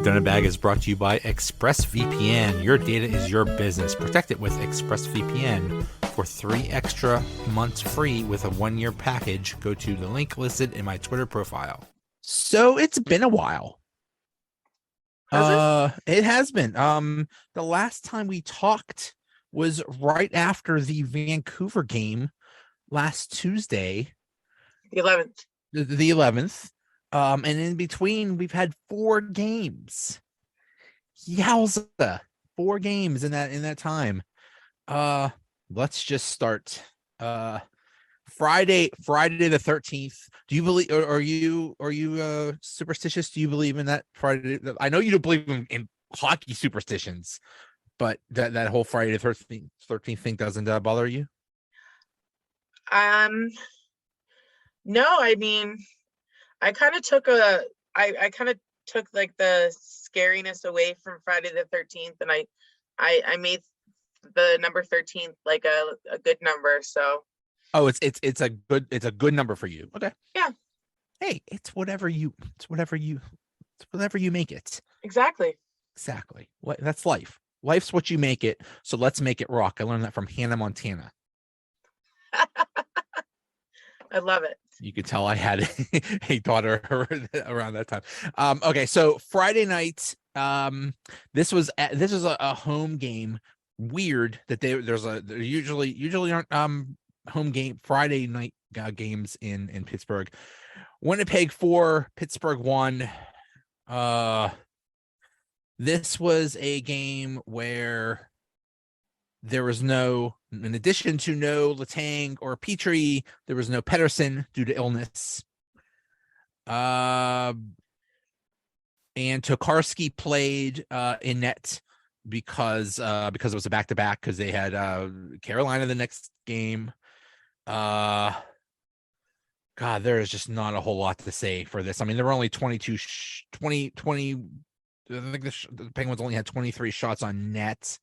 Donut Bag is brought to you by ExpressVPN. Your data is your business. Protect it with ExpressVPN. For 3 extra months free with a 1-year package, go to the link listed in my Twitter profile. So it's been a while. It has been. The last time we talked was right after the Vancouver game last Tuesday. The 11th. The 11th. And in between, we've had 4 games. Yowza. 4 games in that time. Let's just start. Friday the 13th. Do you believe, or are you superstitious? Do you believe in that Friday? I know you don't believe in hockey superstitions, but that whole Friday the 13th thing doesn't bother you? No, I mean, I kind of took like the scariness away from Friday the 13th, and I made the number 13th like a good number. So it's a good number for you. Okay. Yeah. Hey, it's whatever you make it. Exactly. That's life. Life's what you make it. So let's make it rock. I learned that from Hannah Montana. I love it. You could tell I had a daughter around that time. Okay, so Friday night, this was a home game. Weird that there usually aren't home game Friday night games in Pittsburgh. Winnipeg 4, Pittsburgh 1. This was a game where there was in addition to no Letang or Petrie, there was no Pedersen due to illness. And Tokarski played in net because it was a back-to-back, because they had Carolina the next game. God, there is just not a whole lot to say for this. I mean, there were only 20. I think the Penguins only had 23 shots on net.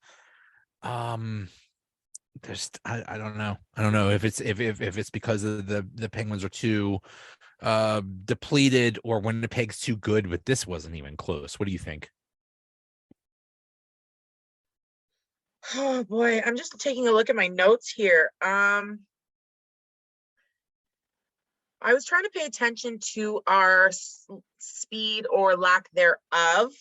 There's I don't know. I don't know if it's because of the Penguins are too depleted, or Winnipeg's too good, but this wasn't even close. What do you think? Oh boy, I'm just taking a look at my notes here. I was trying to pay attention to our speed or lack thereof.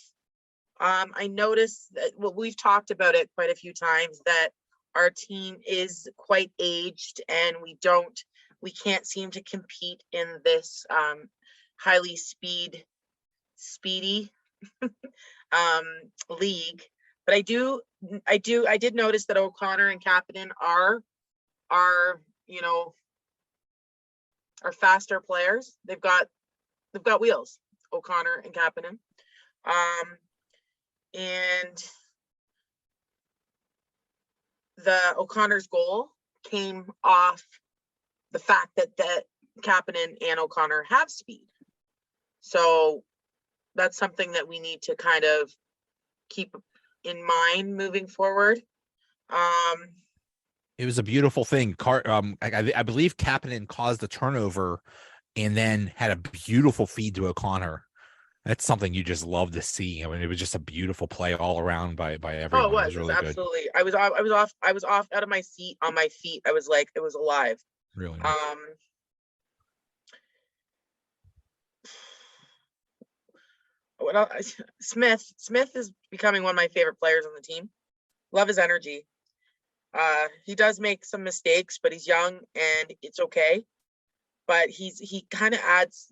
I noticed that, well, we've talked about it quite a few times, that our team is quite aged, and we can't seem to compete in this highly speedy league. But I did notice that O'Connor and Kapanen are faster players. They've got wheels, O'Connor and Kapanen. And the O'Connor's goal came off the fact that Kapanen and O'Connor have speed. So that's something that we need to kind of keep in mind moving forward. It was a beautiful thing. I believe Kapanen caused the turnover and then had a beautiful feed to O'Connor. That's something you just love to see. I mean, it was just a beautiful play all around by everyone. Oh, it was really absolutely good. I was off out of my seat on my feet. I was like, it was alive. Really nice. Smith is becoming one of my favorite players on the team. Love his energy. He does make some mistakes, but he's young and it's okay. But he kind of adds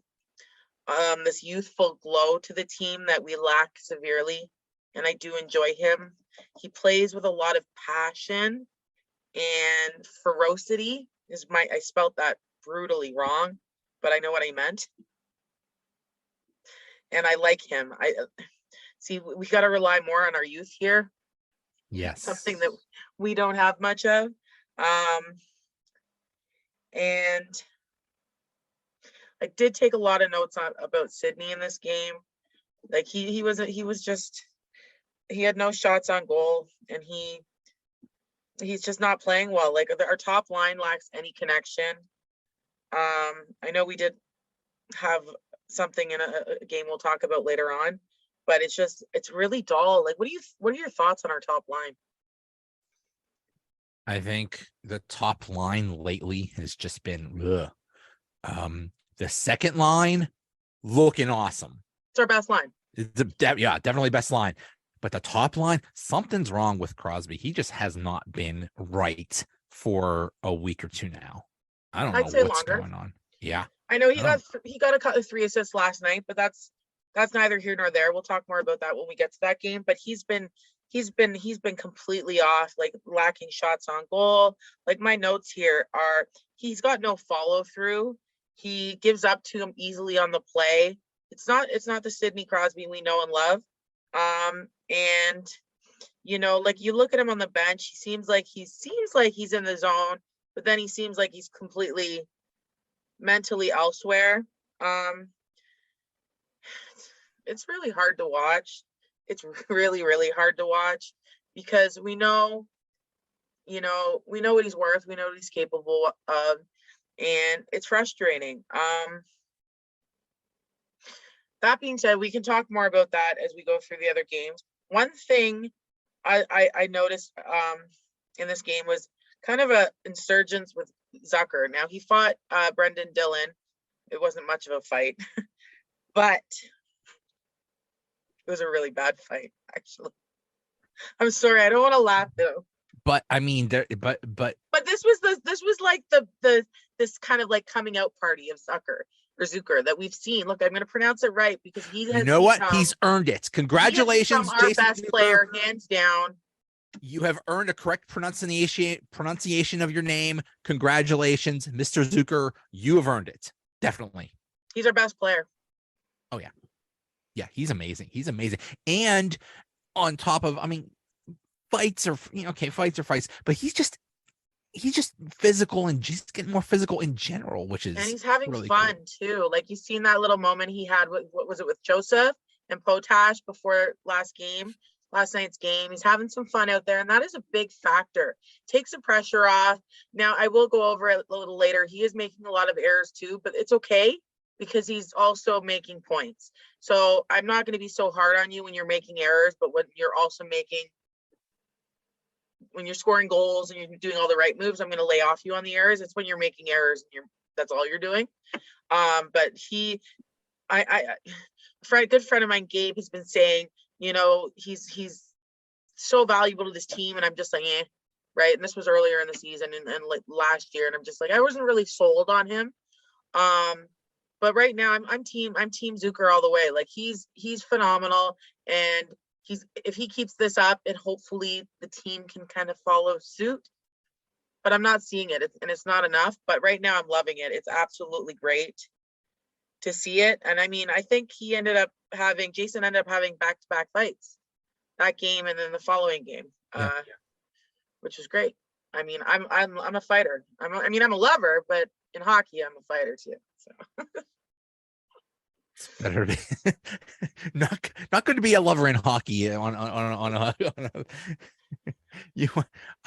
this youthful glow to the team that we lack severely, and I do enjoy him. He plays with a lot of passion and ferocity. I spelt that brutally wrong, but I know what I meant. And I like him. I see we got to rely more on our youth here. Yes. Something that we don't have much of. And I did take a lot of notes about Sydney in this game. Like he had no shots on goal, and he's just not playing well. Like our top line lacks any connection. I know we did have something in a game we'll talk about later on, but it's really dull. Like, what are your thoughts on our top line? I think the top line lately has just been the second line looking awesome. It's our best line. Yeah, definitely best line. But the top line, something's wrong with Crosby. He just has not been right for a week or two now. I don't I'd know say what's longer. going on. Yeah. I know he got a cut of 3 assists last night, but that's neither here nor there. We'll talk more about that when we get to that game. But he's been completely off, like lacking shots on goal. Like, my notes here are he's got no follow through. He gives up to him easily on the play. It's not the Sidney Crosby we know and love. And like, you look at him on the bench, he seems like he's in the zone, but then he seems like he's completely mentally elsewhere. It's really hard to watch. It's really, really hard to watch because we know what he's worth. We know what he's capable of, and it's frustrating. That being said, we can talk more about that as we go through the other games. One thing I noticed in this game was kind of a insurgence with Zucker. Now, he fought Brendan Dillon. It wasn't much of a fight, but it was a really bad fight, actually. I'm sorry, I don't want to laugh though. But I mean, but this was like this kind of like coming out party of Zucker that we've seen. Look, I'm going to pronounce it right because he has. You know what? He's earned it. Congratulations, our Jason best Zucker. Player, hands down. You have earned a correct pronunciation of your name. Congratulations, Mr. Zucker. You have earned it. Definitely. He's our best player. Oh yeah. Yeah, he's amazing. He's amazing. And on top of, I mean, fights are fights are fights, but he's just physical and just getting more physical in general, which is, and he's having really fun cool. too. Like, you've seen that little moment he had with, what was it, with Joseph and Potash before last night's game. He's having some fun out there, and that is a big factor. Takes the pressure off. Now, I will go over it a little later. He is making a lot of errors too, but it's okay because he's also making points. So I'm not going to be so hard on you when you're making errors, but when you're scoring goals and you're doing all the right moves, I'm going to lay off you on the errors. It's when you're making errors and that's all you're doing. But a good friend of mine, Gabe, has been saying, he's so valuable to this team, and I'm just like, right. And this was earlier in the season and like last year, and I'm just like, I wasn't really sold on him. But right now I'm team Zucker all the way. Like, he's phenomenal, and if he keeps this up, and hopefully the team can kind of follow suit. But I'm not seeing it, and it's not enough. But right now I'm loving it. It's absolutely great to see it. And I mean, I think Jason ended up having back-to-back fights that game and then the following game, which is great. I mean, I'm a fighter. I'm a lover, but in hockey, I'm a fighter too. So. It's better to be not going to be a lover in hockey I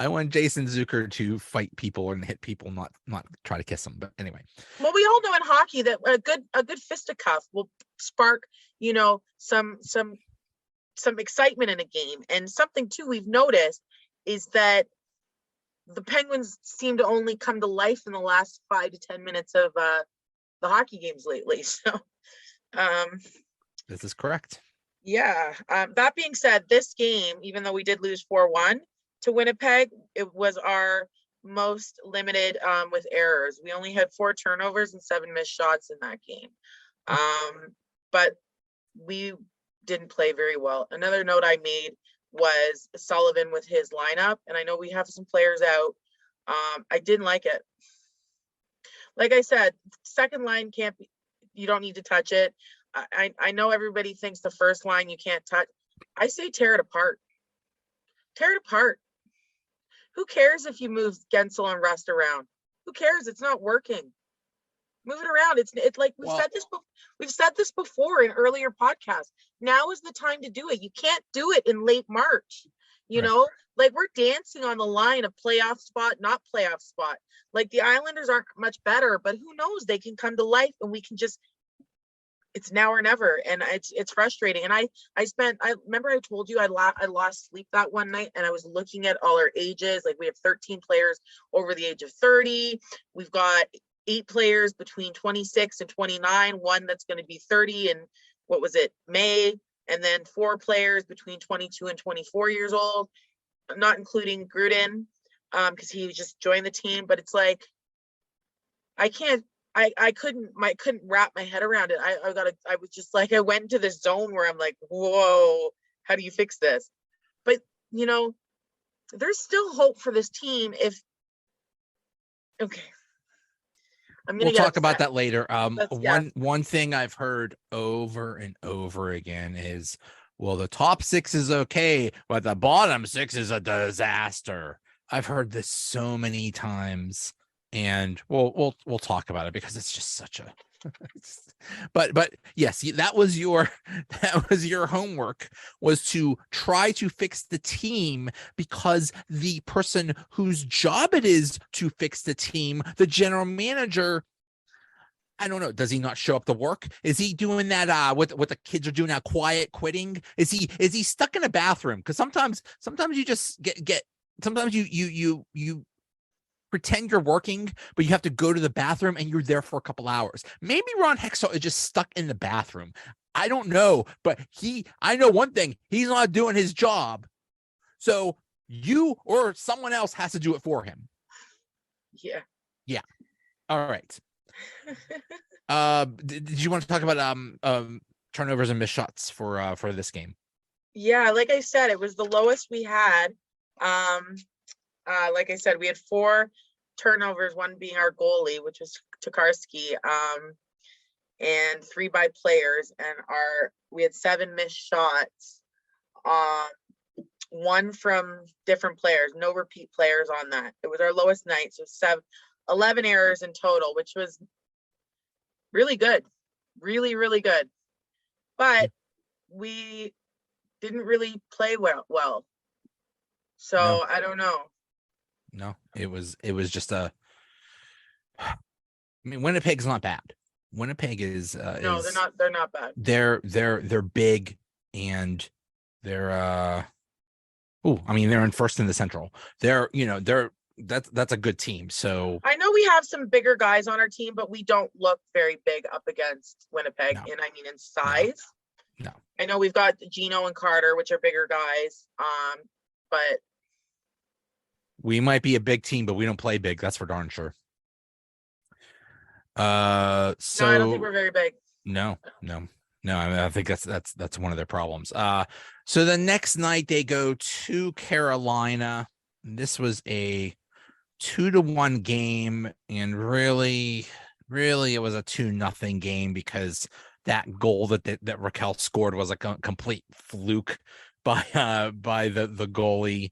want Jason Zucker to fight people and hit people, not try to kiss them. But anyway. Well, we all know in hockey that a good fisticuff will spark, some excitement in a game. And something too we've noticed is that the Penguins seem to only come to life in the last 5 to 10 minutes of the hockey games lately. So this is correct. Yeah. That being said, this game, even though we did lose 4-1 to Winnipeg, it was our most limited with errors. We only had 4 turnovers and 7 missed shots in that game. But we didn't play very well. Another note I made was Sullivan with his lineup, and I know we have some players out. I didn't like it. Like I said, second line can't be, you don't need to touch it. I know everybody thinks the first line you can't touch. I say tear it apart. Tear it apart. Who cares if you move Gensel and Rust around? Who cares? It's not working. Move it around. It's like we've said this before in earlier podcasts. Now is the time to do it. You can't do it in late March. You know, like, we're dancing on the line of playoff spot, not playoff spot. Like, the Islanders aren't much better, but who knows? They can come to life and we can just it's now or never, and it's frustrating. And I remember I told you I lost sleep that one night, and I was looking at all our ages. Like, we have 13 players over the age of 30. We've got 8 players between 26 and 29, one that's going to be 30 and what was it, May, and then 4 players between 22 and 24 years old, not including Gruden, because he just joined the team. But it's like, I couldn't wrap my head around it. I was just like, I went into this zone where I'm like, whoa, how do you fix this? But there's still hope for this team if, okay. We'll talk about that later. Yeah. One thing I've heard over and over again is, well, the top 6 is okay, but the bottom 6 is a disaster. I've heard this so many times, and we'll talk about it because it's just such a but yes, that was your homework, was to try to fix the team, because the person whose job it is to fix the team, the general manager, I don't know, does he not show up to work? Is he doing that what the kids are doing now, quiet quitting? Is he stuck in a bathroom? Because sometimes you just get sometimes you pretend you're working, but you have to go to the bathroom and you're there for a couple hours. Maybe Ron Hextall is just stuck in the bathroom. I don't know, but I know one thing, he's not doing his job. So you or someone else has to do it for him. Yeah. Yeah. All right. Did you want to talk about turnovers and missed shots for this game? Yeah, like I said, it was the lowest we had. Like I said, we had 4 turnovers, one being our goalie, which was Tokarski, and 3 by players, and we had 7 missed shots, 1 from different players, no repeat players on that. It was our lowest night, so 11 errors in total, which was really good, really, really good. But we didn't really play well. So No. I don't know. No, it was just I mean, Winnipeg's not bad. Winnipeg is no, they're not bad. They're big, and they're I mean, they're in first in the Central. That's a good team. So I know we have some bigger guys on our team, but we don't look very big up against Winnipeg. No. And I mean, in size. No. I know we've got Gino and Carter, which are bigger guys. But we might be a big team, but we don't play big. That's for darn sure. So no, I don't think we're very big. No. I mean, I think that's one of their problems. So the next night they go to Carolina. This was a 2-1 game, and really it was a 2-0 game, because that goal that Raquel scored was a complete fluke by the goalie.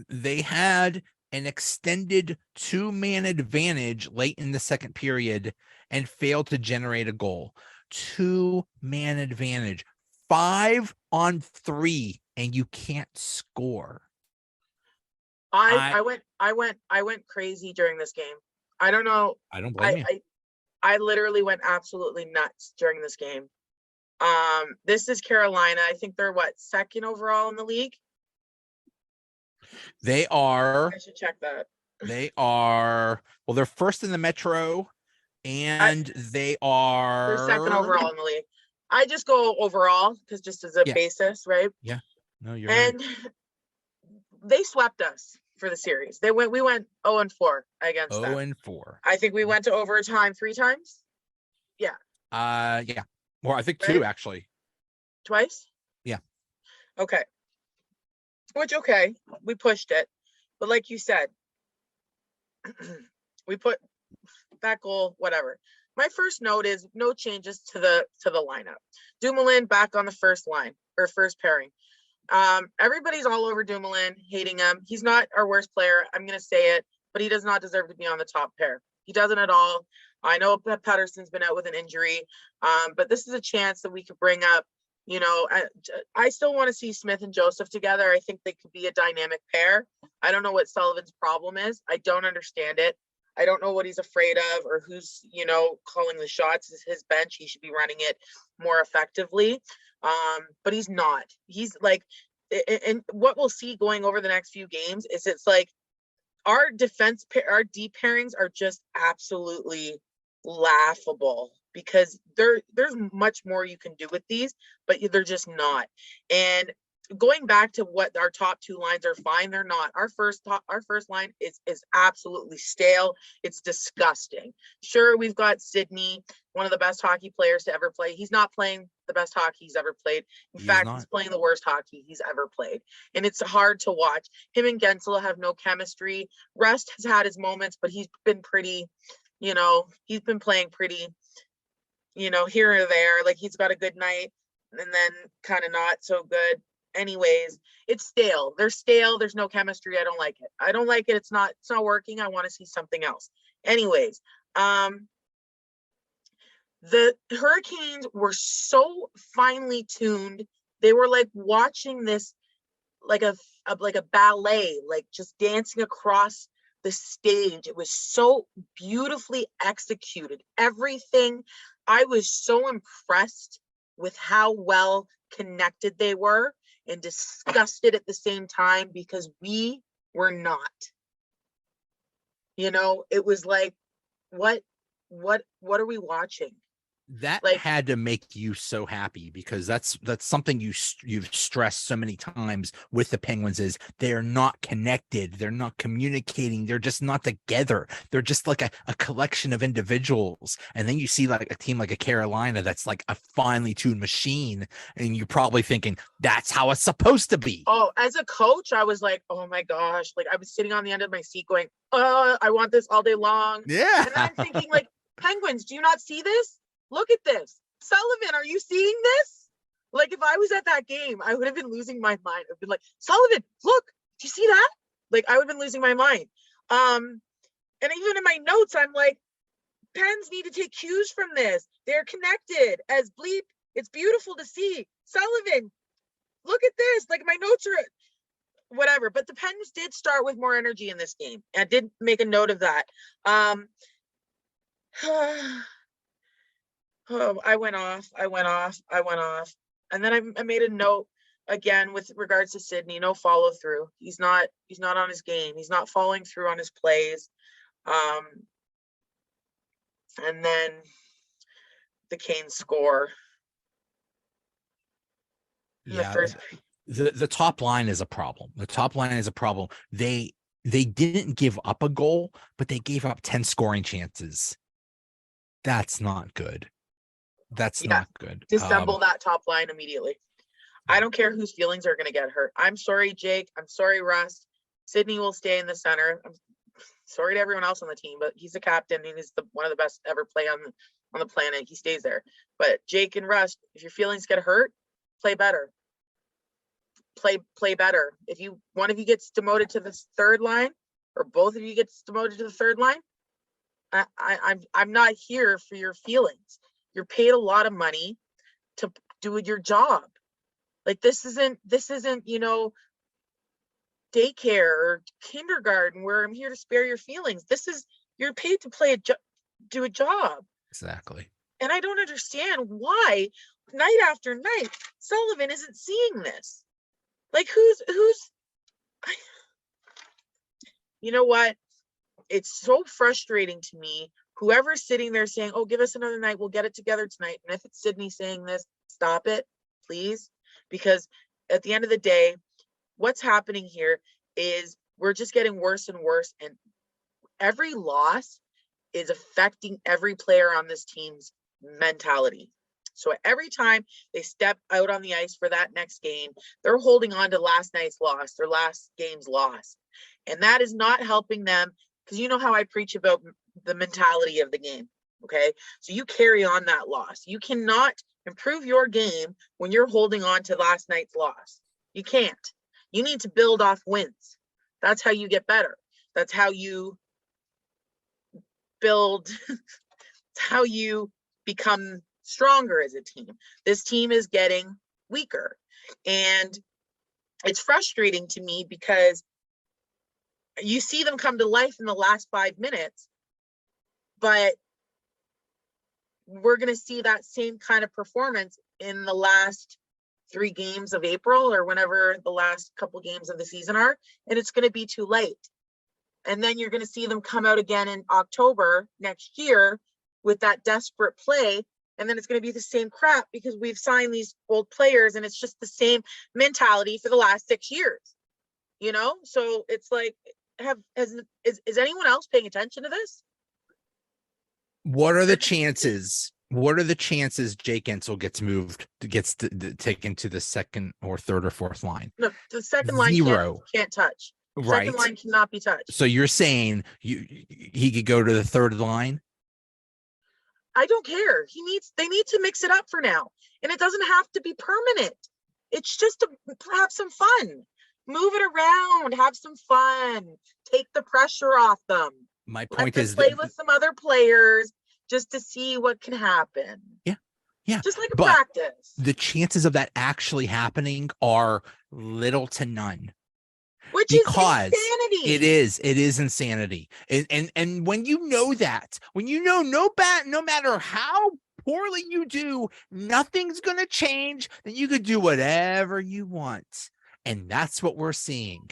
They had an extended 2-man advantage late in the second period and failed to generate a goal. 2-man advantage, 5-on-3, and you can't score. I went crazy during this game. I don't know. I don't blame you. I literally went absolutely nuts during this game. This is Carolina. I think they're second overall in the league. They are. I should check that. They are. Well, they're first in the Metro, and they're second overall in the league. I just go overall because just as a basis, right? Yeah. No, you're right. They swept us for the series. We went 0-4 against them. 0-4. I think we went to overtime 3 times. Yeah. Yeah. Well, I think 2 actually. Twice? Yeah. Okay. We pushed it. But like you said, we put that goal, whatever. My first note is no changes to the lineup. Dumoulin back on the first line, or first pairing. Everybody's all over Dumoulin, hating him. He's not our worst player. I'm going to say it, but he does not deserve to be on the top pair. He doesn't at all. I know that Pettersson's been out with an injury, but this is a chance that we could bring up. I still want to see Smith and Joseph together. I think they could be a dynamic pair. I don't know what Sullivan's problem is. I don't understand it. I don't know what he's afraid of or who's, calling the shots. Is his bench. He should be running it more effectively. But he's not. He's like, and what we'll see going over the next few games is it's like our deep pairings are just absolutely laughable because there's much more you can do with these, but they're just not. And going back to what our top two lines are fine, they're not. Our first line is absolutely stale. It's disgusting. Sure, we've got Sidney, one of the best hockey players to ever play. He's not playing the best hockey he's ever played. In fact, he's playing the worst hockey he's ever played. And it's hard to watch. Him and Gensel have no chemistry. Rust has had his moments, but he's been pretty, he's been playing pretty, here or there. Like he's got a good night and then kind of not so good. Anyways, it's stale. They're stale. There's no chemistry. I don't like it. It's not working. I want to see something else. Anyways, the Hurricanes were so finely tuned. They were like watching this like a ballet, like just dancing across the stage. It was so beautifully executed. Everything. I was so impressed with how well connected they were and disgusted at the same time because we were not. It was like, what are we watching? That had to make you so happy because that's something you've stressed so many times with the Penguins is they're not connected, they're not communicating, they're just not together, they're just like a collection of individuals. And then you see like a team like a Carolina that's like a finely tuned machine, and you're probably thinking that's how it's supposed to be. Oh, as a coach, I was like, oh my gosh, like I was sitting on the end of my seat going, I want this all day long. Yeah. And then I'm thinking like, Penguins, do you not see this? Look at this. Sullivan, are you seeing this? Like, if I was at that game, I would have been losing my mind. I've been like, Sullivan, look, do you see that? Like, I would have been losing my mind. And even in my notes, I'm like, Pens need to take cues from this. They're connected as bleep. It's beautiful to see. Sullivan, look at this. Like, my notes are whatever. But the Pens did start with more energy in this game. I did make a note of that. Oh, I went off. And then I made a note again with regards to Sidney, no follow through. He's not on his game. He's not following through on his plays. And then the Canes score. Yeah. The top line is a problem. They didn't give up a goal, but they gave up 10 scoring chances. That's not good. Not good. Disassemble that top line immediately. I don't care whose feelings are going to get hurt. I'm sorry, Jake. I'm sorry, Rust. Sidney will stay in the center. I'm sorry to everyone else on the team, but he's the captain and he's one of the best ever play on the planet. He stays there. But Jake and Rust, if your feelings get hurt, play better. Play better. If one of you gets demoted to the third line, or both of you gets demoted to the third line, I'm not here for your feelings. You're paid a lot of money to do your job. Like this isn't daycare or kindergarten where I'm here to spare your feelings. You're paid to do a job. Exactly. And I don't understand why night after night Sullivan isn't seeing this. Like who's you know what? It's so frustrating to me. Whoever's sitting there saying, oh, give us another night, we'll get it together tonight. And if it's Sidney saying this, stop it, please. Because at the end of the day, what's happening here is we're just getting worse and worse. And every loss is affecting every player on this team's mentality. So every time they step out on the ice for that next game, they're holding on to last night's loss, their last game's loss. And that is not helping them, because you know how I preach about the mentality of the game. Okay. So you carry on that loss. You cannot improve your game when you're holding on to last night's loss. You can't. You need to build off wins. That's how you get better. That's how you build. It's how you become stronger as a team. This team is getting weaker. And it's frustrating to me because you see them come to life in the last 5 minutes, but we're going to see that same kind of performance in the last 3 games of April or whenever the last couple games of the season are, and it's going to be too late. And then you're going to see them come out again in October next year with that desperate play. And then it's going to be the same crap because we've signed these old players and it's just the same mentality for the last 6 years, you know? So it's like, is anyone else paying attention to this? What are the chances? What are the chances Jake Ensel gets taken to the second or third or fourth line? No, the second line can't touch. Right. Second line cannot be touched. So you're saying he could go to the third line? I don't care. They need to mix it up for now. And it doesn't have to be permanent. It's just to have some fun. Move it around, have some fun, take the pressure off them. My point is play with some other players just to see what can happen. Yeah. Yeah. Just like a practice. The chances of that actually happening are little to none. Which is insanity. It is insanity. And when you know that, when you know no matter how poorly you do, nothing's going to change, then you could do whatever you want. And that's what we're seeing.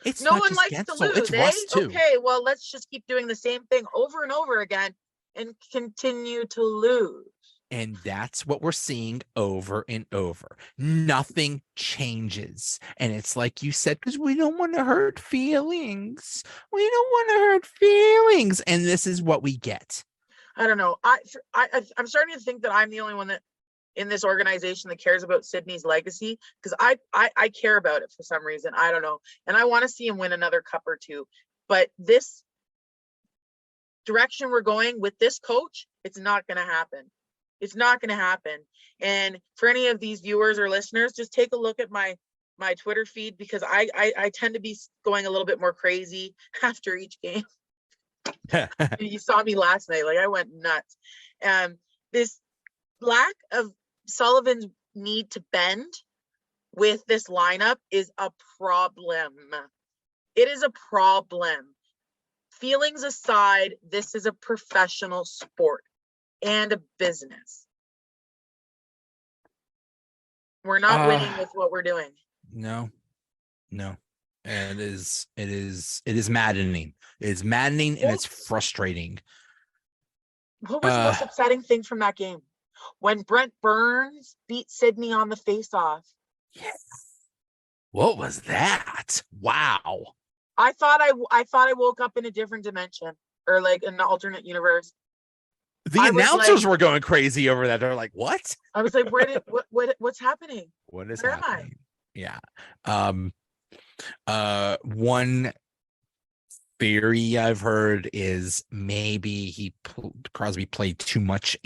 It's no one likes Gensel, to lose, it's Russ too. Okay, well, let's just keep doing the same thing over and over again and continue to lose. And that's what we're seeing over and over. Nothing changes. And it's like you said, because we don't want to hurt feelings. We don't want to hurt feelings. And this is what we get. I don't know. I'm starting to think that I'm the only one that in this organization that cares about Sydney's legacy, because I care about it for some reason. I don't know. And I want to see him win another cup or two. But this direction we're going with this coach, it's not going to happen. It's not going to happen. And for any of these viewers or listeners, just take a look at my Twitter feed, because I tend to be going a little bit more crazy after each game. You saw me last night. Like, I went nuts. This lack of Sullivan's need to bend with this lineup is a problem. It is a problem. Feelings aside, this is a professional sport and a business. We're not winning with what we're doing. No. And it is maddening. It is maddening and it's frustrating. What was the most upsetting thing from that game? When Brent Burns beat Sydney on the face-off. Yes. What was that? Wow. I thought I woke up in a different dimension, or like an alternate universe. The announcers were going crazy over that. They're like, "What?" I was like, what's happening? What is happening? Yeah. One theory I've heard is maybe Crosby played too much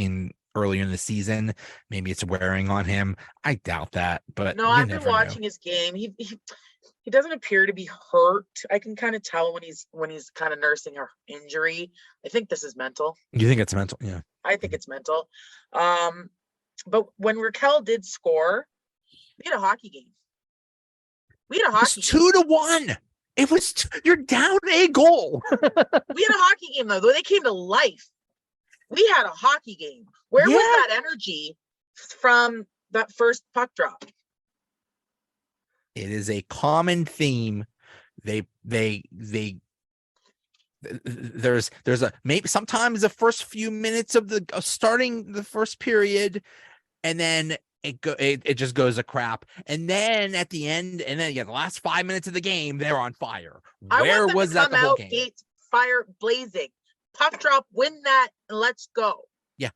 earlier in the season. Maybe it's wearing on him. I doubt that, but no, I've been watching his game. He doesn't appear to be hurt. I can kind of tell when he's kind of nursing an injury. I think this is mental. You think it's mental? Yeah. I think it's mental. But when Raquel did score, we had a hockey game. We had a hockey game. 2-1. It was you're down a goal. We had a hockey game though. They came to life. We had a hockey game. Where was that energy from that first puck drop? It is a common theme. There's a maybe sometimes the first few minutes of starting the first period, and then it just goes to crap. And then at the end, and then the last 5 minutes of the game, they're on fire. Where was that the whole game? Gates fire blazing, puck drop, win that, and let's go. Yeah.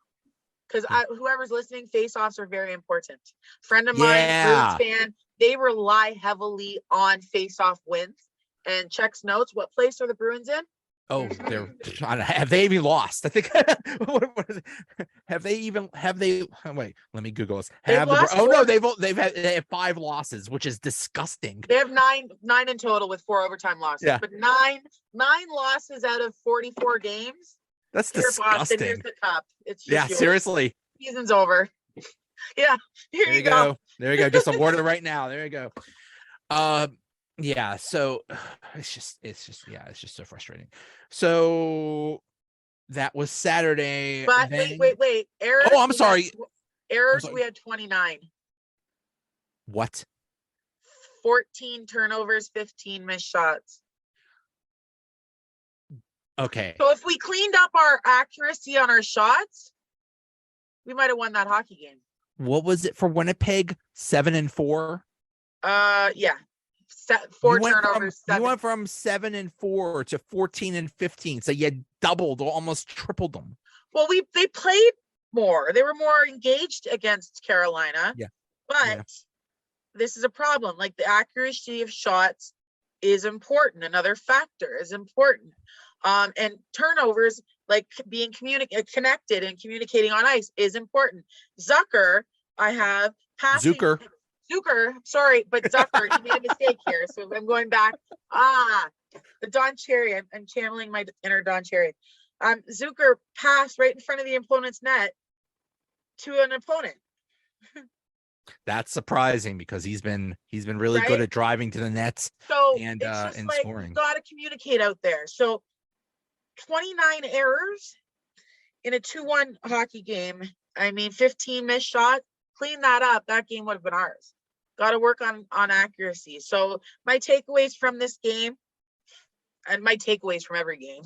Because whoever's listening, face-offs are very important. Friend of mine, Bruins fan, they rely heavily on face-off wins. And checks notes, what place are the Bruins in? Oh, have they even lost? I think. What is it? Have they? Wait, let me Google this. They've had 5 losses, which is disgusting. They have nine in total with 4 overtime losses. Yeah. But nine losses out of 44 games. That's disgusting. Boston, here's the cup. It's just yours. Seriously. Season's over. Yeah, here you go. There you go. Just awarded right now. There you go. Yeah, so it's just so frustrating. So That was Saturday. But Then, wait. Errors. oh, I'm sorry. Errors, sorry. we had 29. What? 14 turnovers, 15 missed shots. Okay. So if we cleaned up our accuracy on our shots, we might have won that hockey game. What was it for Winnipeg? 7-4. Yeah. Four turnovers. You went from 7-4 to 14-15. So you doubled or almost tripled them. Well, they played more. They were more engaged against Carolina. Yeah. But this is a problem. Like, the accuracy of shots is important. Another factor is important. And turnovers, like being connected and communicating on ice, is important. Zucker, I have passing. Zucker, sorry, but Zucker, he made a mistake here. So I'm going back. The Don Cherry. I'm channeling my inner Don Cherry. Zucker passed right in front of the opponent's net to an opponent. That's surprising because he's been really good at driving to the nets. So and it's just and like, scoring. you got to communicate out there. So 29 errors in a 2-1 hockey game. I mean, 15 missed shots. Clean that up. That game would have been ours. Got to work on accuracy. So my takeaways from this game, and my takeaways from every game: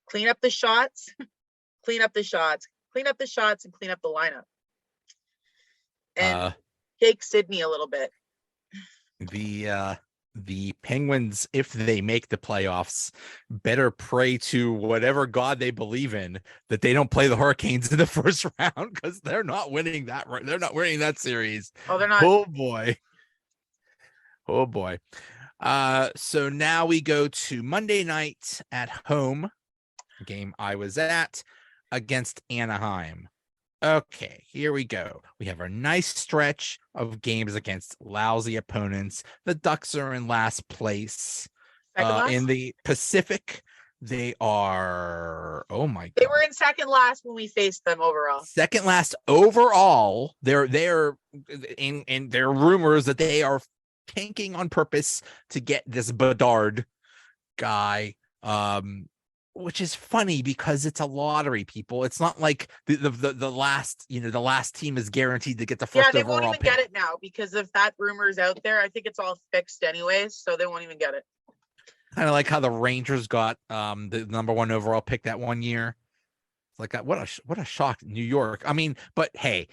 clean up the shots, clean up the shots, clean up the shots, and clean up the lineup. And take Sydney a little bit. The Penguins, if they make the playoffs, better pray to whatever God they believe in that they don't play the Hurricanes in the first round, because they're not winning that. They're not winning that series. Oh, they're not. Oh boy. Oh boy. So now we go to Monday night at home, game I was at, against Anaheim. Okay, here we go. We have a nice stretch of games against lousy opponents. The Ducks are in last place. In the Pacific, they are, oh my God. They were in second last when we faced them overall. Second last overall. They're in there are rumors that they are tanking on purpose to get this Bedard guy. Which is funny because it's a lottery, people. It's not like the last, the last team is guaranteed to get the first. Yeah, they won't even get it now because if that rumor is out there. I think it's all fixed anyways, so they won't even get it. Kind of like how the Rangers got the number 1 overall pick that one year. It's like that. What a shock, New York. I mean, but hey,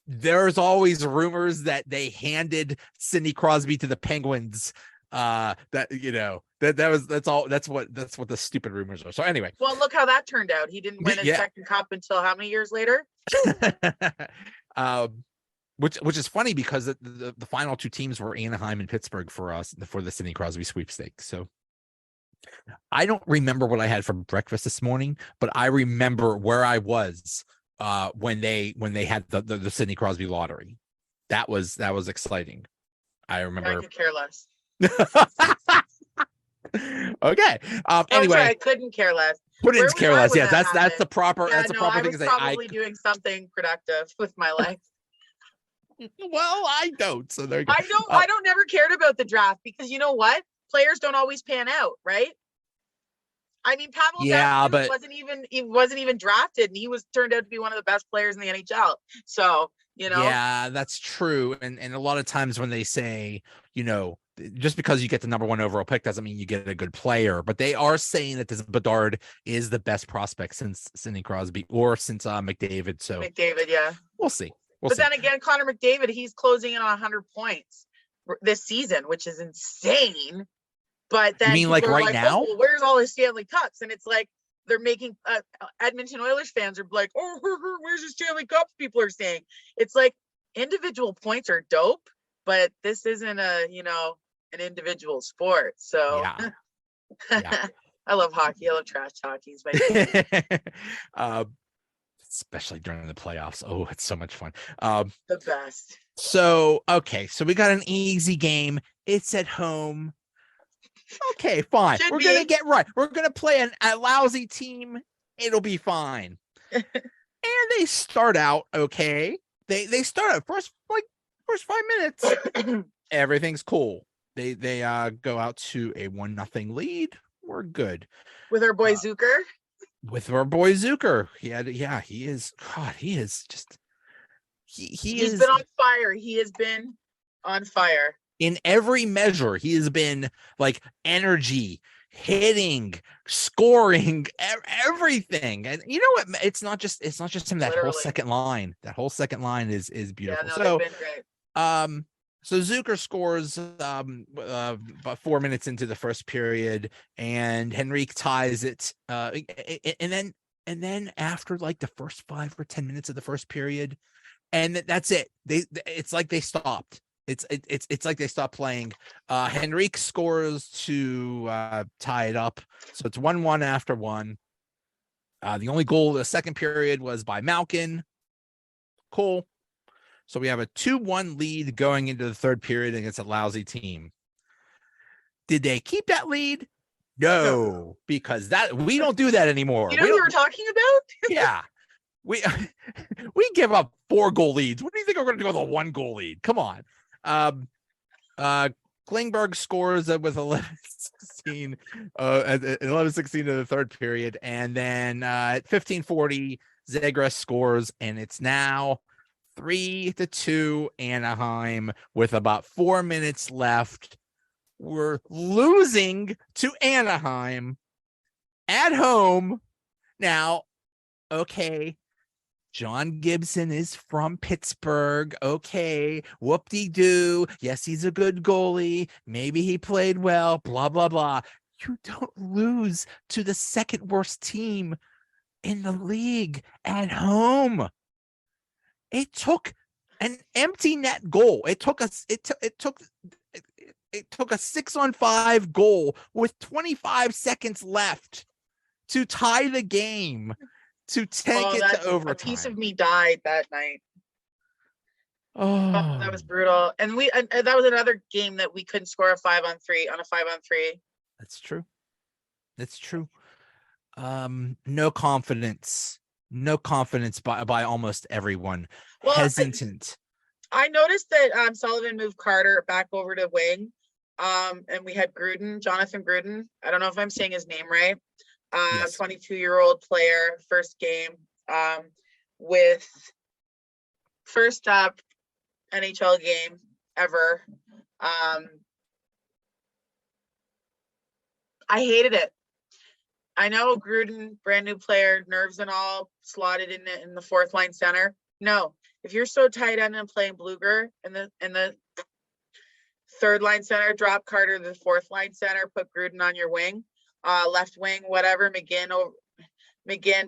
there's always rumors that they handed Sidney Crosby to the Penguins. That's what the stupid rumors are. So anyway, well, look how that turned out. He didn't win his second cup until how many years later? Which is funny because the final 2 teams were Anaheim and Pittsburgh for us for the Sidney Crosby sweepstakes. So I don't remember what I had for breakfast this morning, but I remember where I was when they had the Sidney Crosby lottery. That was exciting. I remember. I could care less. Okay. Anyway, sorry, I couldn't care less. Couldn't care less. Yeah, that's the proper. Yeah, that's the proper thing to say. I was probably doing something productive with my life. Well, I don't. So there you go. I don't never cared about the draft because you know what? Players don't always pan out, right? I mean, Pavel but wasn't even drafted, and he turned out to be one of the best players in the NHL. So, Yeah, that's true. And a lot of times when they say, just because you get the number 1 overall pick doesn't mean you get a good player. But they are saying that this Bedard is the best prospect since Sidney Crosby or since McDavid. So McDavid, yeah. We'll see. Then again, Connor McDavid, he's closing in on 100 points this season, which is insane. But then you mean like right now? well, where's all his Stanley Cups? And it's like they're making Edmonton Oilers fans are like, oh, where's his Stanley Cups? People are saying it's like individual points are dope, but this isn't an individual sport. So yeah. I love hockey. I love trash hockey. It's my especially during the playoffs. Oh, it's so much fun. The best. So we got an easy game. It's at home. Okay, fine. We're gonna get right. We're gonna play a lousy team. It'll be fine. And they start out okay. They start out first 5 minutes. Everything's cool. They go out to a 1-0 lead. We're good with our boy Zucker. with our boy Zucker. He is. God, he is just. He's is been on fire. He has been on fire. In every measure. He has been like energy, hitting, scoring, everything. And you know what? It's not just him. That whole Literally. second line. That whole second line is Yeah, beautiful. no, they've been great. So Zucker scores about 4 minutes into the first period, and Henrique ties it. And then after like the first 5 or 10 minutes of the first period, and that's it. It's like they stopped. It's like they stopped playing. Henrique scores to tie it up, so it's 1-1 after one. The only goal of the second period was by Malkin. Cool. So we have a 2-1 lead going into the third period against a lousy team. Did they keep that lead? No, because we don't do that anymore. You know who we were talking about? Yeah. We give up 4-goal leads. What do you think we're going to do with a 1-goal lead? Come on. Klingberg scores with 11-16 at 11-16 in the third period, and then at 15:40 Zegras scores, and it's now 3-2 Anaheim with about 4 minutes left. We're losing to Anaheim at home. Now, okay, John Gibson is from Pittsburgh. Okay, whoop-de-doo. Yes, he's a good goalie. Maybe he played well, blah, blah, blah. You don't lose to the second worst team in the league at home. It took an empty net goal. It took a 6-on-5 goal with 25 seconds left to tie the game, to take it to overtime. A piece of me died that night. Oh, that was brutal. And that was another game that we couldn't score a 5-on-3 on a 5-on-3. That's true. That's true. No confidence by almost everyone. Well, hesitant. I noticed that Sullivan moved Carter back over to wing. And we had Jonathan Gruden. I don't know if I'm saying his name right. Yes. 22-year-old player, first game, with first NHL game ever. I hated it. I know Gruden, brand new player, nerves and all, slotted in the fourth line center. No, if you're so tight end and playing Bluger in the third line center, drop Carter to the fourth line center, put Gruden on your wing, left wing, whatever. McGinn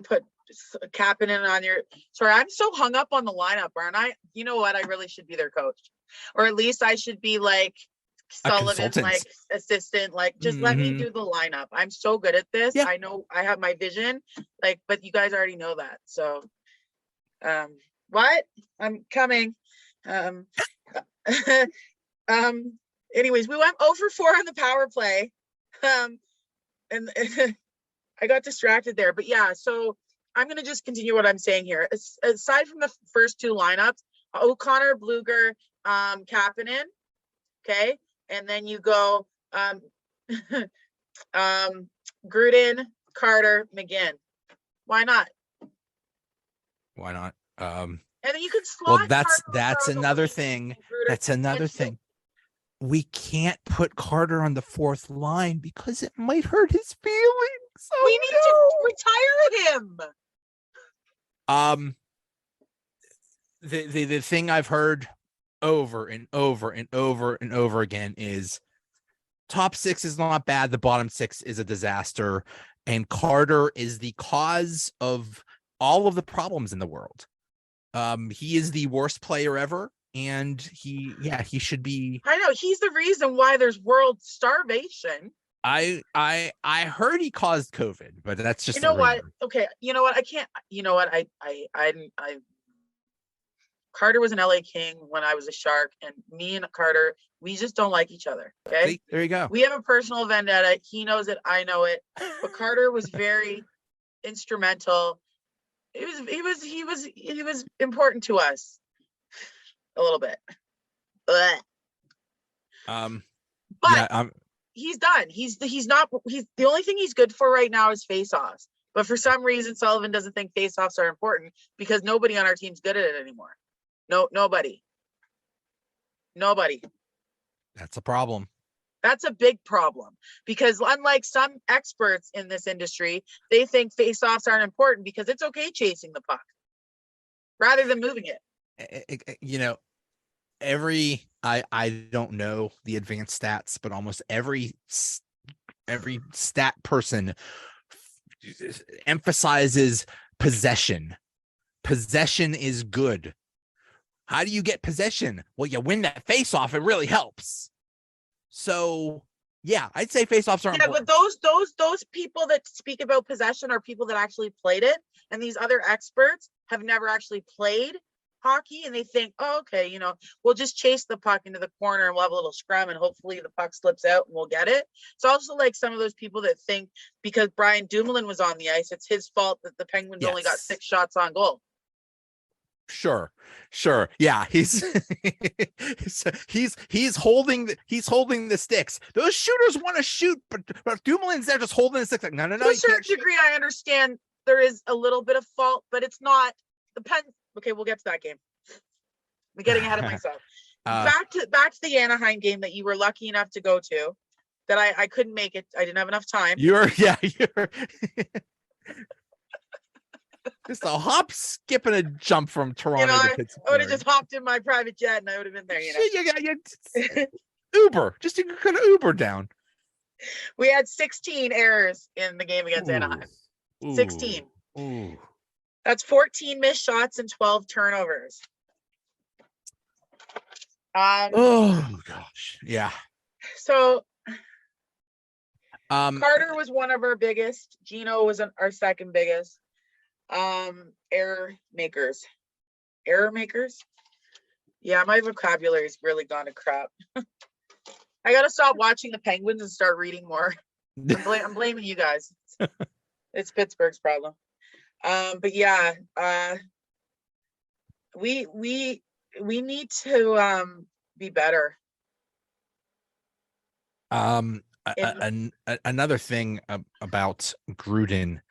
put Kapanen on your. Sorry, I'm so hung up on the lineup, aren't I? You know what? I really should be their coach, or at least I should be like Sullivan's like assistant. Like, just let me do the lineup. I'm so good at this. Yeah. I know I have my vision. Like, but you guys already know that. So, what? I'm coming. Anyways, we went 0-for-4 on the power play. And I got distracted there, but yeah, so I'm going to just continue what I'm saying here. Aside from the first two lineups, O'Connor, Bluger, Kapanen, okay? And then you go Gruden, Carter, McGinn. Why not? Why not? And then you could slot. Well, that's another thing. That's another thing. We can't put Carter on the fourth line because it might hurt his feelings. We need to retire him. The thing I've heard over and over and over and over again is top six is not bad. The bottom six is a disaster. And Carter is the cause of all of the problems in the world. He is the worst player ever. And he should be. I know he's the reason why there's world starvation. I heard he caused COVID, but that's just, you know what? Okay, you know what? I can't. You know what? I Carter was an LA King when I was a Shark, and me and Carter, we just don't like each other. Okay, see, there you go. We have a personal vendetta. He knows it. I know it. But Carter was very instrumental. He was important to us. A little bit. But yeah, he's done. He's the only thing he's good for right now is face-offs. But for some reason, Sullivan doesn't think faceoffs are important because nobody on our team's good at it anymore. Nobody. That's a problem. That's a big problem because unlike some experts in this industry, they think faceoffs aren't important because it's okay chasing the puck rather than moving it. You know, I don't know the advanced stats, but almost every stat person emphasizes possession. Possession is good. How do you get possession? Well, you win that face-off. It really helps. So, yeah, I'd say face-offs are important. But those people that speak about possession are people that actually played it, and these other experts have never actually played hockey, and they think, oh, okay, we'll just chase the puck into the corner and we'll have a little scrum and hopefully the puck slips out and we'll get it. It's also like some of those people that think because Brian Dumoulin was on the ice, it's his fault that the Penguins only got 6 shots on goal. Sure. Yeah, he's holding the sticks. Those shooters want to shoot, but Dumoulin's there just holding the sticks. Like, no. To a certain degree, I understand there is a little bit of fault, but it's not the Pen. Okay, we'll get to that game. I'm getting ahead of myself. Back to the Anaheim game that you were lucky enough to go to, that I couldn't make it. I didn't have enough time. You're just a hop, skip, and a jump from Toronto to Pittsburgh. I would have just hopped in my private jet and I would have been there. You Uber. Just you could have Uber down. We had 16 errors in the game against Anaheim. 16. Ooh. That's 14 missed shots and 12 turnovers. Oh gosh, yeah. So Carter was one of our biggest. Gino was our second biggest. Error makers. Yeah, my vocabulary's really gone to crap. I gotta stop watching the Penguins and start reading more. I'm blaming you guys. It's Pittsburgh's problem. But yeah, we need to be better. Another thing about Gruden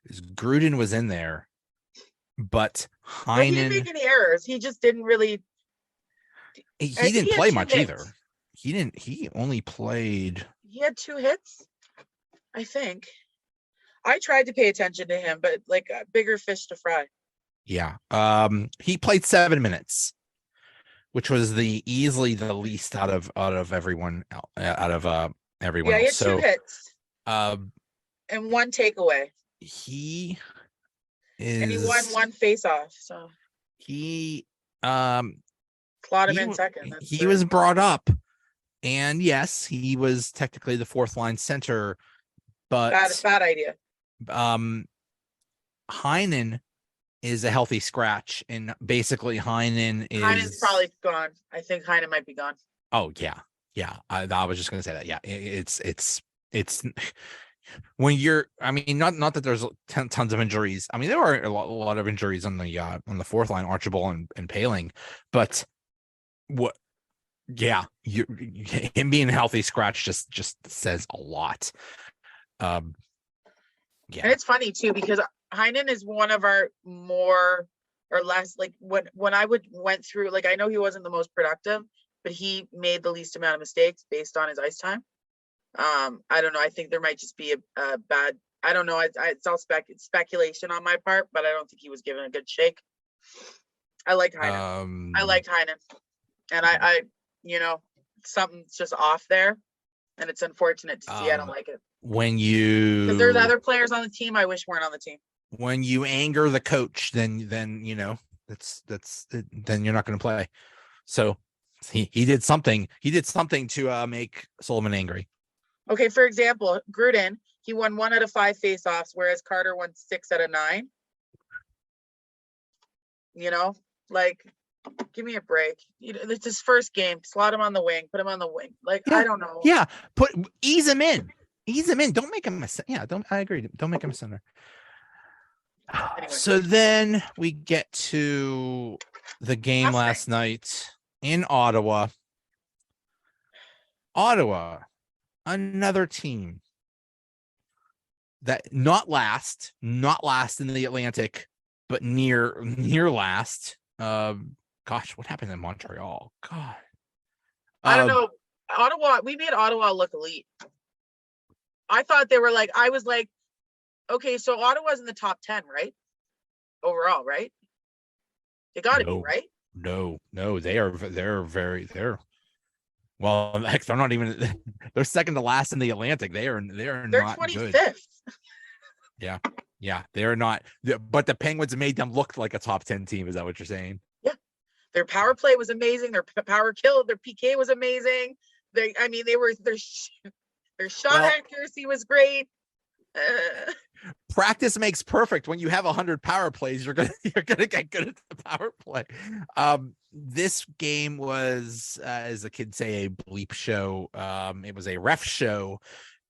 is Gruden was in there, but Heinen, he didn't make any errors. He just didn't really. He didn't play much either. He only played. He had 2 hits, I think. I tried to pay attention to him, but like bigger fish to fry. Yeah. He played 7 minutes, which was easily the least out of everyone. Everyone. Yeah, he had so, 2 hits. And 1 takeaway. He and he won 1 face-off. So he slot him in second. He was brought up, and yes, he was technically the 4th line center, but bad idea. Heinen is a healthy scratch, and basically Heinen's probably gone. I think Heinen might be gone. Oh yeah. I was just gonna say that. Yeah, it's when you're. I mean, not that there's tons of injuries. I mean, there are a lot of injuries on the 4th line, Archibald and Paling, but what? Yeah, him being a healthy scratch just says a lot. Yeah, and it's funny too because Heinen is one of our more or less like when I went through, like, I know he wasn't the most productive, but he made the least amount of mistakes based on his ice time. I don't know. I think there might just be a bad. I don't know. It's all speculation on my part, but I don't think he was given a good shake. I liked Heinen. And I something's just off there, and it's unfortunate to see. I don't like it. Because there's other players on the team I wish weren't on the team. When you anger the coach, then then you're not going to play. So he did something. He did something to make Sullivan angry. Okay, for example, Gruden, he won 1 out of 5 faceoffs, whereas Carter won 6 out of 9. Like, give me a break. It's his first game. Slot him on the wing. Put him on the wing. Like, yeah, I don't know. Yeah, ease him in. Don't make him a center. Yeah, I agree. Don't make him a center. Anyway. So then we get to the game last night in Ottawa. Another team that not last in the Atlantic, but near last. Gosh, what happened in Montreal? God, I don't know. Ottawa, we made Ottawa look elite. I thought they were like, I was like, okay, so Ottawa's in the top 10, right? Overall, right? They got to be, right? No, they're well, heck, they're not even they're second to last in the Atlantic. They're not 25th. good. Yeah, they're not. But the Penguins made them look like a top 10 team. Is that what you're saying? Yeah, their power play was amazing. Their power kill, their PK was amazing. They were their shot accuracy was great. Practice makes perfect. When you have 100 power plays, you're gonna get good at the power play. This game was, as the kids say, a bleep show. It was a ref show.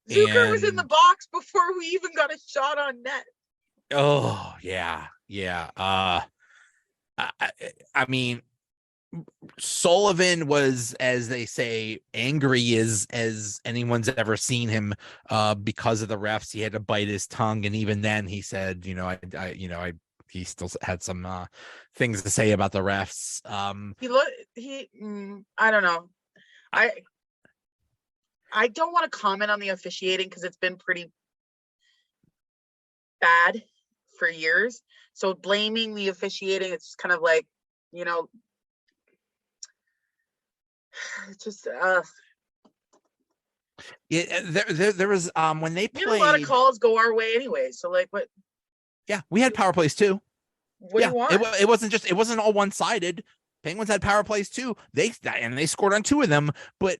Zucker was in the box before we even got a shot on net. Oh yeah. I mean, Sullivan was, as they say, angry as anyone's ever seen him, because of the refs. He had to bite his tongue, and even then he said, he still had some things to say about the refs. I don't know. I don't want to comment on the officiating because it's been pretty bad for years. So blaming the officiating, it's kind of like, it's just there was when they played, a lot of calls go our way anyway. So like, what? Yeah, we had power plays too. What do you want? It wasn't all one-sided. Penguins had power plays too. They scored on 2 of them, but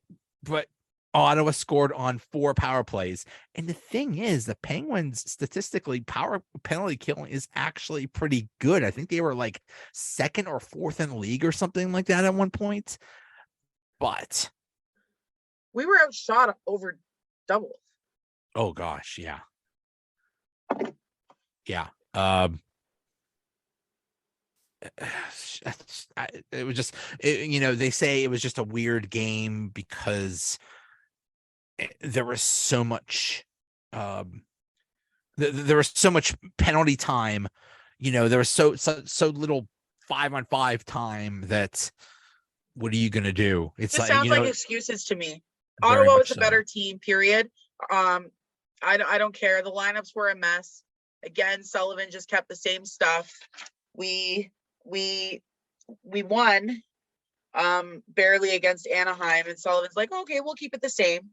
Ottawa scored on 4 power plays. And the thing is, the Penguins statistically power penalty killing is actually pretty good. I think they were like 2nd or 4th in the league or something like that at one point. But we were outshot over double. Oh gosh, yeah. It was just, they say it was just a weird game because there was so much there was so much penalty time. There was so little 5-on-5 time that what are you gonna do? It sounds like excuses to me. Ottawa was a better team, period. I don't care. The lineups were a mess. Again, Sullivan just kept the same stuff. We won barely against Anaheim, and Sullivan's like, okay, we'll keep it the same.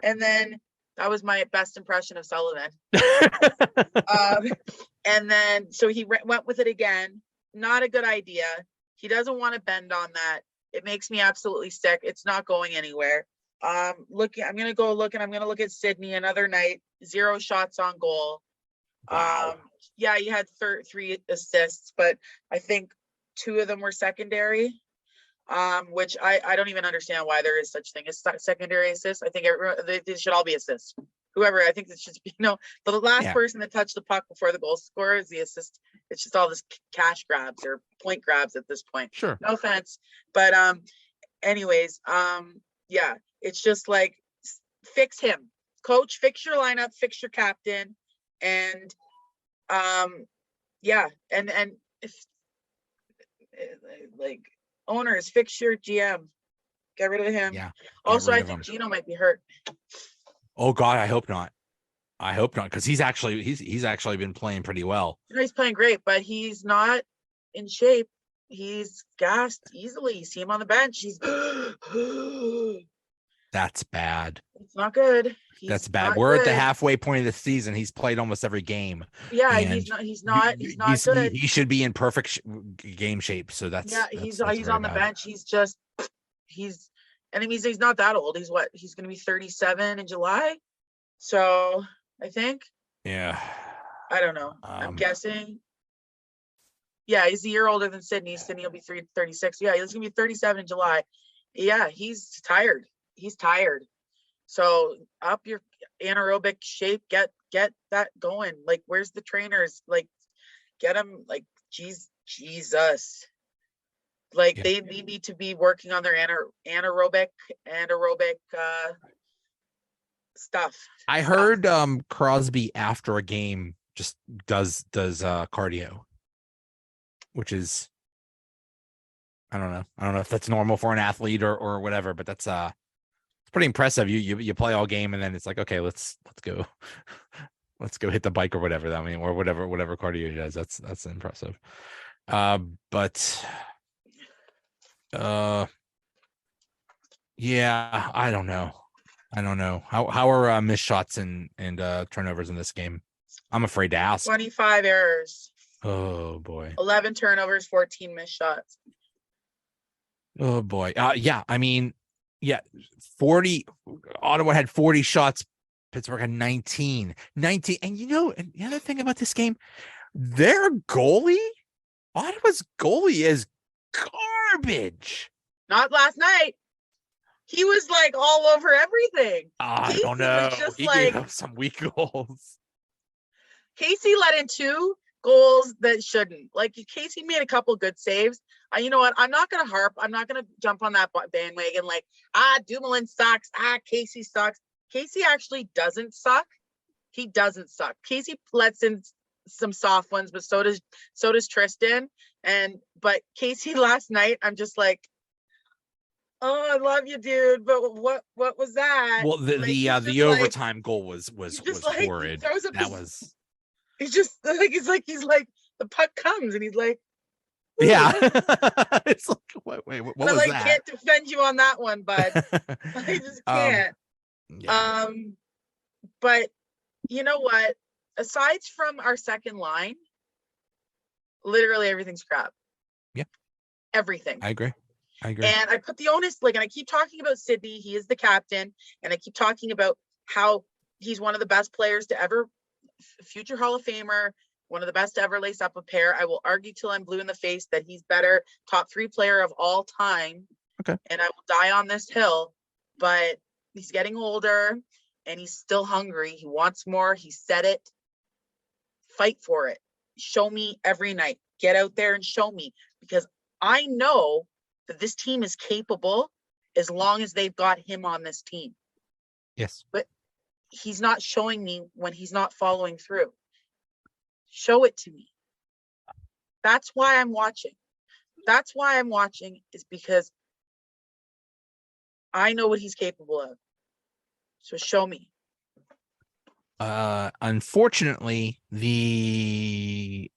And then that was my best impression of Sullivan. And then so he went with it again. Not a good idea. He doesn't want to bend on that. It makes me absolutely sick. It's not going anywhere. I'm gonna go look, and I'm gonna look at Sydney another night. 0 shots on goal. Wow. Yeah, he had 3 assists, but I think 2 of them were secondary. Which I don't even understand why there is such thing as secondary assists. I think they should all be assists. Whoever, I think it should be, the last person that touched the puck before the goal scorer is the assist. It's just all this cash grabs or point grabs at this point. Sure. No offense. But anyways, yeah, it's just like, fix him. Coach, fix your lineup, fix your captain. And yeah, and if like owners, fix your GM, get rid of him. Yeah. Also, I think Gino might be hurt. Oh God, I hope not. Because he's actually been playing pretty well. He's playing great, but he's not in shape. He's gassed easily. You see him on the bench. He's That's bad. It's not good. That's bad. We're at the halfway point of the season. He's played almost every game. Yeah, he's not good. He should be in perfect game shape. So that's he's on the bench. He's not that old. He's going to be 37 in July. So I think. Yeah. I don't know. I'm guessing. Yeah, he's a year older than Sydney. Sydney will be 36. Yeah, he's going to be 37 in July. Yeah, he's tired. So up your anaerobic shape, get that going. Like, where's the trainers? Like, get them. Like, Jesus. Like, they need to be working on their anaerobic stuff. I heard Crosby after a game just does cardio, which is I don't know. I don't know if that's normal for an athlete or whatever, but that's it's pretty impressive. You play all game and then it's like, okay, let's go. Let's go hit the bike or whatever. I mean, or whatever cardio he does. That's impressive. But yeah, I don't know. How are missed shots and turnovers in this game? I'm afraid to ask. 25 errors. Oh boy. 11 turnovers, 14 missed shots. Oh boy. Yeah, I mean, yeah, 40 Ottawa had 40 shots, Pittsburgh had 19. And and the other thing about this game, their goalie, Ottawa's goalie is garbage. Not last night. He was like all over everything. I don't know. He gave up some weak goals. Casey let in 2 goals that shouldn't. Like, Casey made a couple good saves. You know what? I'm not going to harp. I'm not going to jump on that bandwagon like, Dumoulin sucks. Casey sucks. Casey actually doesn't suck. He doesn't suck. Casey lets in some soft ones, but so does Tristan. But Casey last night, I'm just like, oh, I love you, dude. But what was that? Well, the overtime goal was horrid. He's just like he's like the puck comes and he's like, ooh. Yeah. It's like wait, what was that? I can't defend you on that one, but I just can't. Yeah. But you know what? Aside from our second line, literally everything's crap. Yeah. Everything. I agree. And I put the onus, and I keep talking about Sidney. He is the captain, and I keep talking about how he's one of the best players to ever, future Hall of Famer, one of the best to ever lace up a pair. I will argue till I'm blue in the face that he's better, top 3 player of all time. Okay. And I will die on this hill, but he's getting older and he's still hungry. He wants more. He said it. Fight for it. Show me every night. Get out there and show me, because I know that this team is capable as long as they've got him on this team. Yes. But he's not showing me when he's not following through. Show it to me. That's why I'm watching. Is because I know what he's capable of. So show me. Unfortunately, the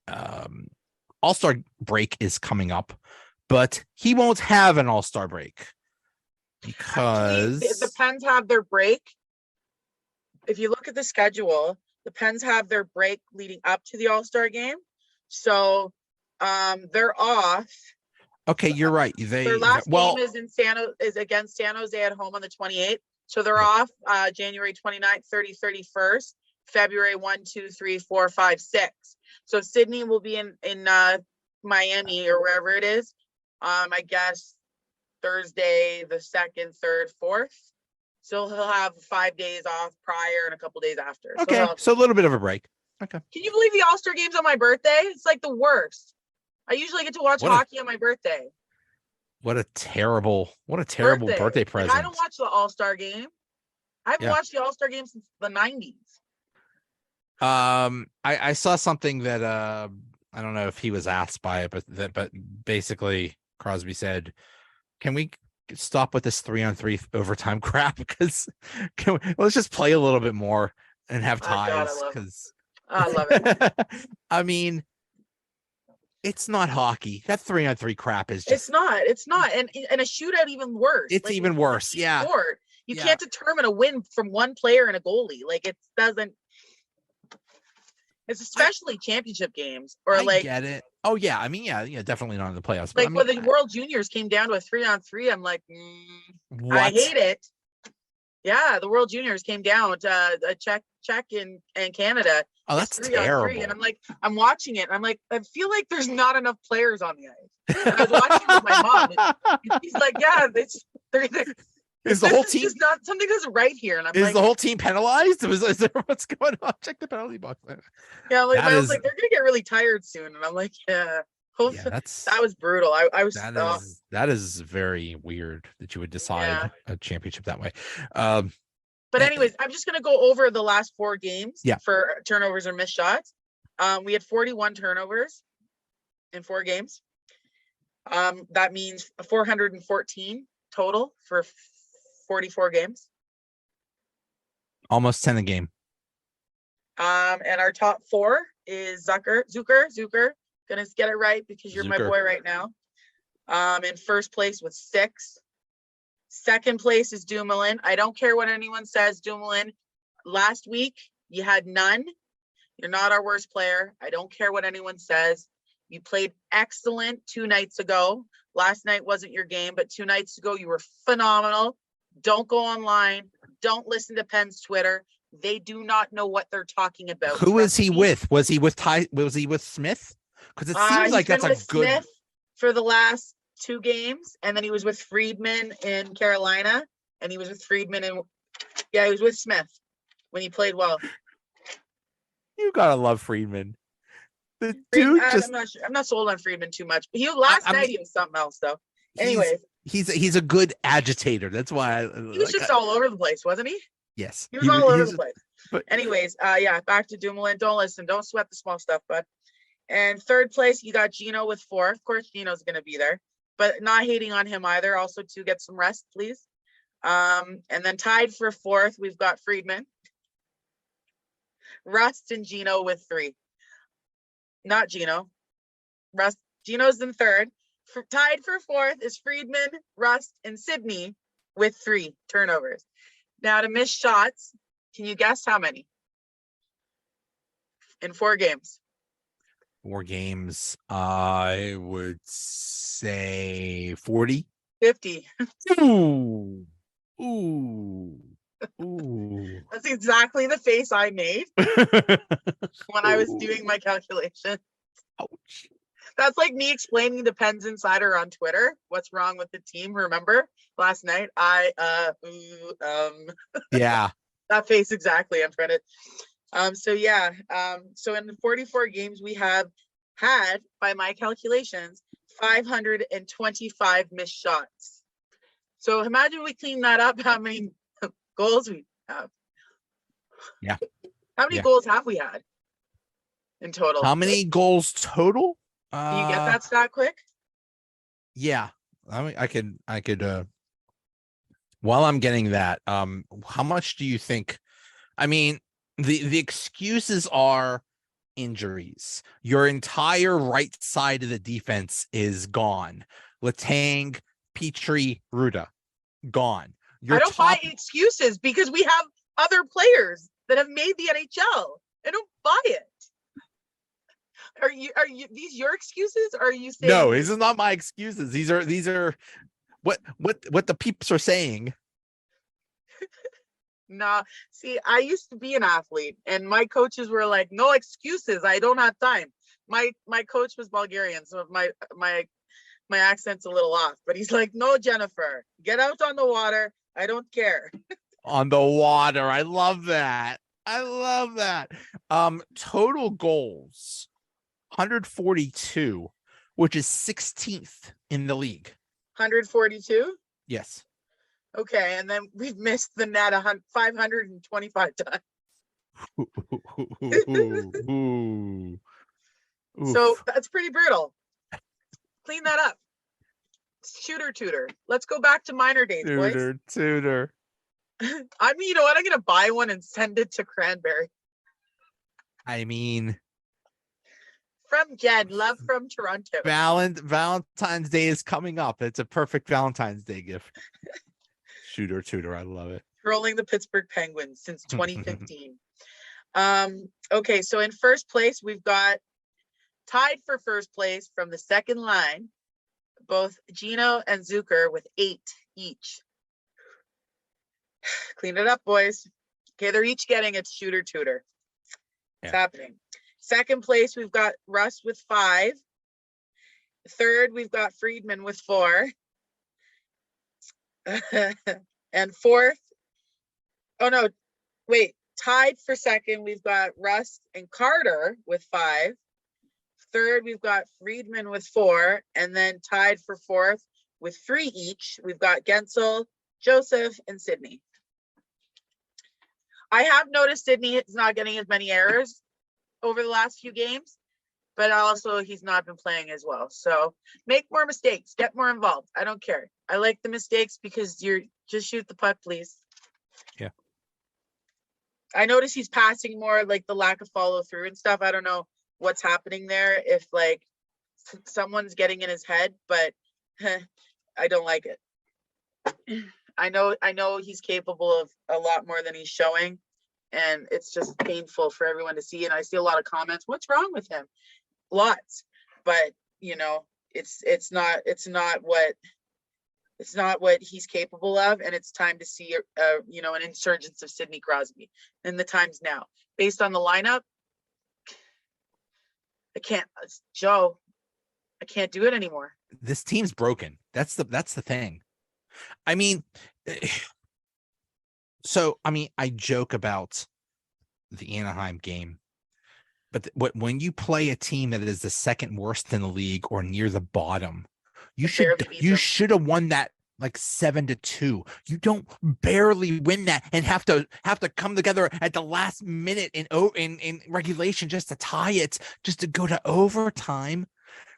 All-Star break is coming up, but he won't have an All-Star break because actually, the Pens have their break. If you look at the schedule, the Pens have their break leading up to the All-Star game. So they're off. Okay, you're right. Their last game is against San Jose at home on the 28th. So they're off January 29th, 30th, 31st, February 1, 2, 3, 4, 5, 6. So Sydney will be in Miami or wherever it is. I guess Thursday, the 2nd, 3rd, 4th. So he'll have 5 days off prior and a couple days after. Okay, so a little bit of a break. Okay. Can you believe the All-Star game's on my birthday? It's like the worst. I usually get to watch hockey on my birthday. What a terrible birthday present. Like, I don't watch the All-Star game. I haven't watched the All-Star game since the 90s. I saw something that I don't know if he was asked by it, but basically Crosby said, "Can we stop with this 3-on-3 overtime crap? Because let's just play a little bit more and have ties." Because I love it. I mean, it's not hockey. That 3-on-3 crap is just. It's not. And a shootout even worse. It's like, even worse. Yeah. Sport, you can't determine a win from one player and a goalie. Like, it doesn't. It's especially championship games or I get it. Oh yeah. I mean, yeah, definitely not in the playoffs. Like, when the World Juniors came down to a 3-on-3, I'm like, I hate it. Yeah, the World Juniors came down to a Czech and Canada. Oh, that's terrible. And I'm like, I'm watching it. And I'm like, I feel like there's not enough players on the ice. And I was watching with my mom. And she's like, yeah, is the whole team not something that's right here? And I'm like, is the whole team penalized? Is there what's going on? Check the penalty box. Yeah, like, I was like, they're gonna get really tired soon. And I'm like, yeah. That was brutal. I was that is very weird that you would decide a championship that way. But anyways, I'm just going to go over the last 4 games Yeah. for turnovers or missed shots. We had 41 turnovers in 4 games. That means 414 total for 44 games. Almost 10 a game. And our top 4 is Zucker. Gonna get it right because you're my Zucker. boy right now. In first place with 6. Second place is Dumoulin. I don't care what anyone says, Dumoulin. Last week, you had none. You're not our worst player. I don't care what anyone says. You played excellent 2 nights ago. Last night wasn't your game, but 2 nights ago, you were phenomenal. Don't go online. Don't listen to Penn's Twitter. They do not know what they're talking about. Who is Trust he me. with? Was he with Smith? Because it seems He's like been that's a with good. Smith for the last 2 games, and then he was with Friedman in Carolina, and he was with Friedman and he was with Smith when he played well. You gotta love Friedman. The Friedman, dude just. I'm not sold on Friedman too much. But last night he was something else though. Anyways, he's a good agitator. That's why he was just all over the place, wasn't he? Yes, He was all over the place. But anyways, back to Dumoulin. Don't listen. Don't sweat the small stuff, bud. And third place, you got Gino with 4. Of course, Gino's going to be there, but not hating on him either. Also, to get some rest, please. And then tied for 4th, we've got Friedman, Rust, and Gino with 3. Not Gino. Rust. Gino's in 3rd. Tied for 4th is Friedman, Rust, and Sydney with 3 turnovers. Now to miss shots, can you guess how many? In 4 games. 4 games. I would say 40. 50. Ooh. That's exactly the face I made when I was doing my calculation. Ouch. That's like me explaining to Pens Insider on Twitter what's wrong with the team. Remember last night? Yeah. That face exactly. I'm trying to. So in the 44 games we have had, by my calculations, 525 missed shots. So imagine we clean that up. How many goals we have? Yeah. How many goals have we had in total? How many goals total? Can you get that stat quick? Yeah. I mean, I could while I'm getting that, how much do you think? I mean, the excuses are injuries. Your entire right side of the defense is gone. Letang, Petrie, Ruda, gone. I don't buy excuses because we have other players that have made the NHL. I don't buy it. Are these your excuses? Or are you saying no? This is not my excuses. These are what the peeps are saying. Nah, see, I used to be an athlete, and my coaches were like, "No excuses. I don't have time." My coach was Bulgarian, so my accent's a little off. But he's like, "No, Jennifer, get out on the water. I don't care." On the water, I love that. Total goals, 142, which is 16th in the league. 142. Yes. Okay, and then we've missed the net 525 times. So that's pretty brutal. Clean that up. Shooter tutor. Let's go back to minor days, boys. Tutor. I mean, you know what? I'm gonna buy one and send it to Cranberry. I mean, from Jen, love from Toronto. Valentine's Day is coming up. It's a perfect Valentine's Day gift. Shooter tutor, I love it. Trolling the Pittsburgh Penguins since 2015. Okay, so in first place, we've got tied for first place from the second line, both Gino and Zucker with 8 each. Clean it up, boys. Okay, they're each getting a shooter tutor. It's happening. Second place, we've got Russ with 5. Third, we've got Friedman with 4. And fourth, tied for second, we've got Russ and Carter with 5. Third, we've got Friedman with 4. And then tied for fourth with 3 each, we've got Gensel, Joseph, and Sydney. I have noticed Sydney is not getting as many errors over the last few games, but also he's not been playing as well. So make more mistakes, get more involved. I don't care. I like the mistakes because you're just shoot the puck, please. Yeah. I notice he's passing more, like the lack of follow through and stuff. I don't know what's happening there, if like someone's getting in his head, but I don't like it. I know he's capable of a lot more than he's showing, and it's just painful for everyone to see. And I see a lot of comments, what's wrong with him? Lots, but you know, it's not what he's capable of, and it's time to see you know, an insurgence of Sidney Crosby. And the time's now. Based on the lineup, I can't do it anymore. This team's broken. That's the thing. I mean, so I mean, I joke about the Anaheim game, but when you play a team that is the second worst in the league or near the bottom, you should have won that like 7-2. You don't barely win that and have to come together at the last minute in regulation just to tie it, just to go to overtime.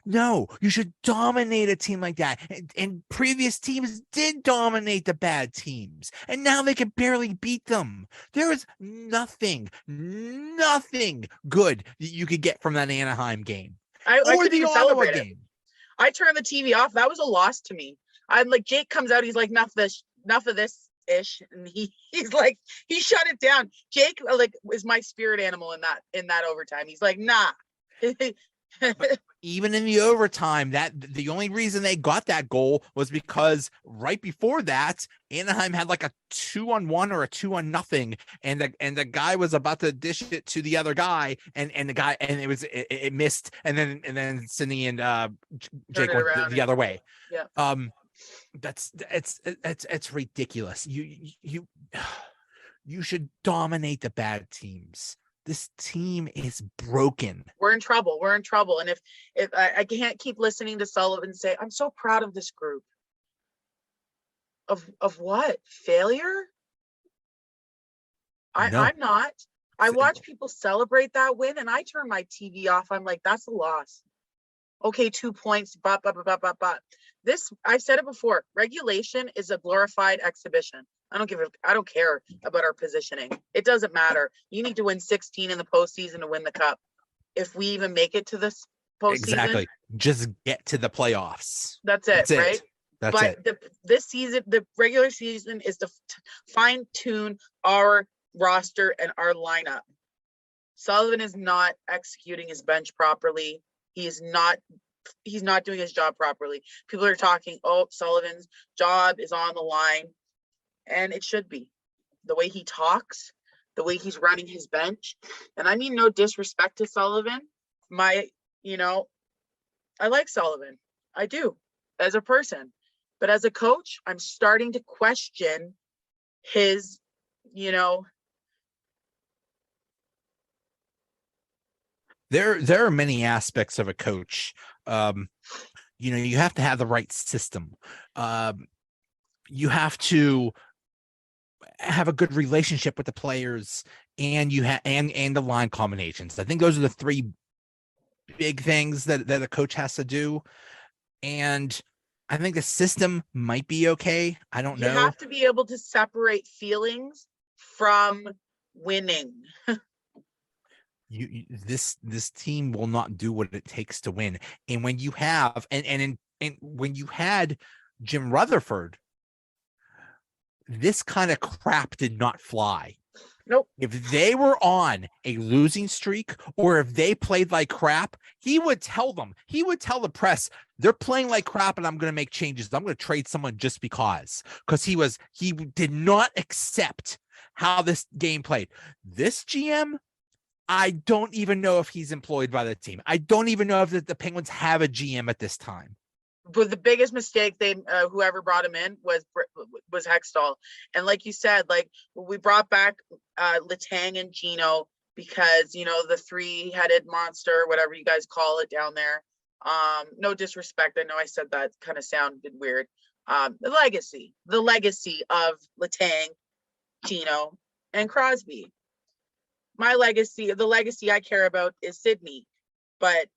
No, you should dominate a team like that. And previous teams did dominate the bad teams, and now they can barely beat them. There is nothing good that you could get from that Anaheim game or the Ottawa game. I turned the TV off. That was a loss to me. I'm like, Jake comes out. He's like, enough of this ish, and he's like, he shut it down. Jake like is my spirit animal in that overtime. He's like, nah. But even in the overtime, that the only reason they got that goal was because right before that, Anaheim had like a 2-on-1 or a 2-on-0, and the guy was about to dish it to the other guy, and it missed, and then Sidney and Jake went the other way. Yeah. It's ridiculous. You should dominate the bad teams. This team is broken. We're in trouble. And if I can't keep listening to Sullivan say, I'm so proud of this group. Of what? Failure? No. I'm not. I watch people celebrate that win, and I turn my TV off. I'm like, that's a loss. Okay, 2 points. But. This, I've said it before. Regulation is a glorified exhibition. I don't care about our positioning. It doesn't matter. You need to win 16 in the postseason to win the cup. If we even make it to this postseason, exactly. Just get to the playoffs. That's it, right? That's it. This season, the regular season is to fine tune our roster and our lineup. Sullivan is not executing his bench properly. He's not doing his job properly. People are talking, oh, Sullivan's job is on the line. And it should be. The way he talks, the way he's running his bench. And I mean no disrespect to Sullivan. I like Sullivan. I do, as a person. But as a coach, I'm starting to question his, There are many aspects of a coach. You have to have the right system. You have to have a good relationship with the players, and and the line combinations. I think those are the three big things that a coach has to do. And I think the system might be okay. I don't know. You have to be able to separate feelings from winning. This team will not do what it takes to win. And when you have and when you had Jim Rutherford, this kind of crap did not fly. Nope. If they were on a losing streak, or if they played like crap, he would tell the press, they're playing like crap and I'm going to make changes. I'm going to trade someone just because he did not accept how this game played. This GM, I don't even know if he's employed by the team. I don't even know if the Penguins have a GM at this time. But the biggest mistake whoever brought him in was Hextall. And like you said, like we brought back Letang and Gino because, the three-headed monster, whatever you guys call it down there. No disrespect. I know I said that kind of sounded weird. The legacy of Letang, Gino, and Crosby. The legacy I care about is Sidney, but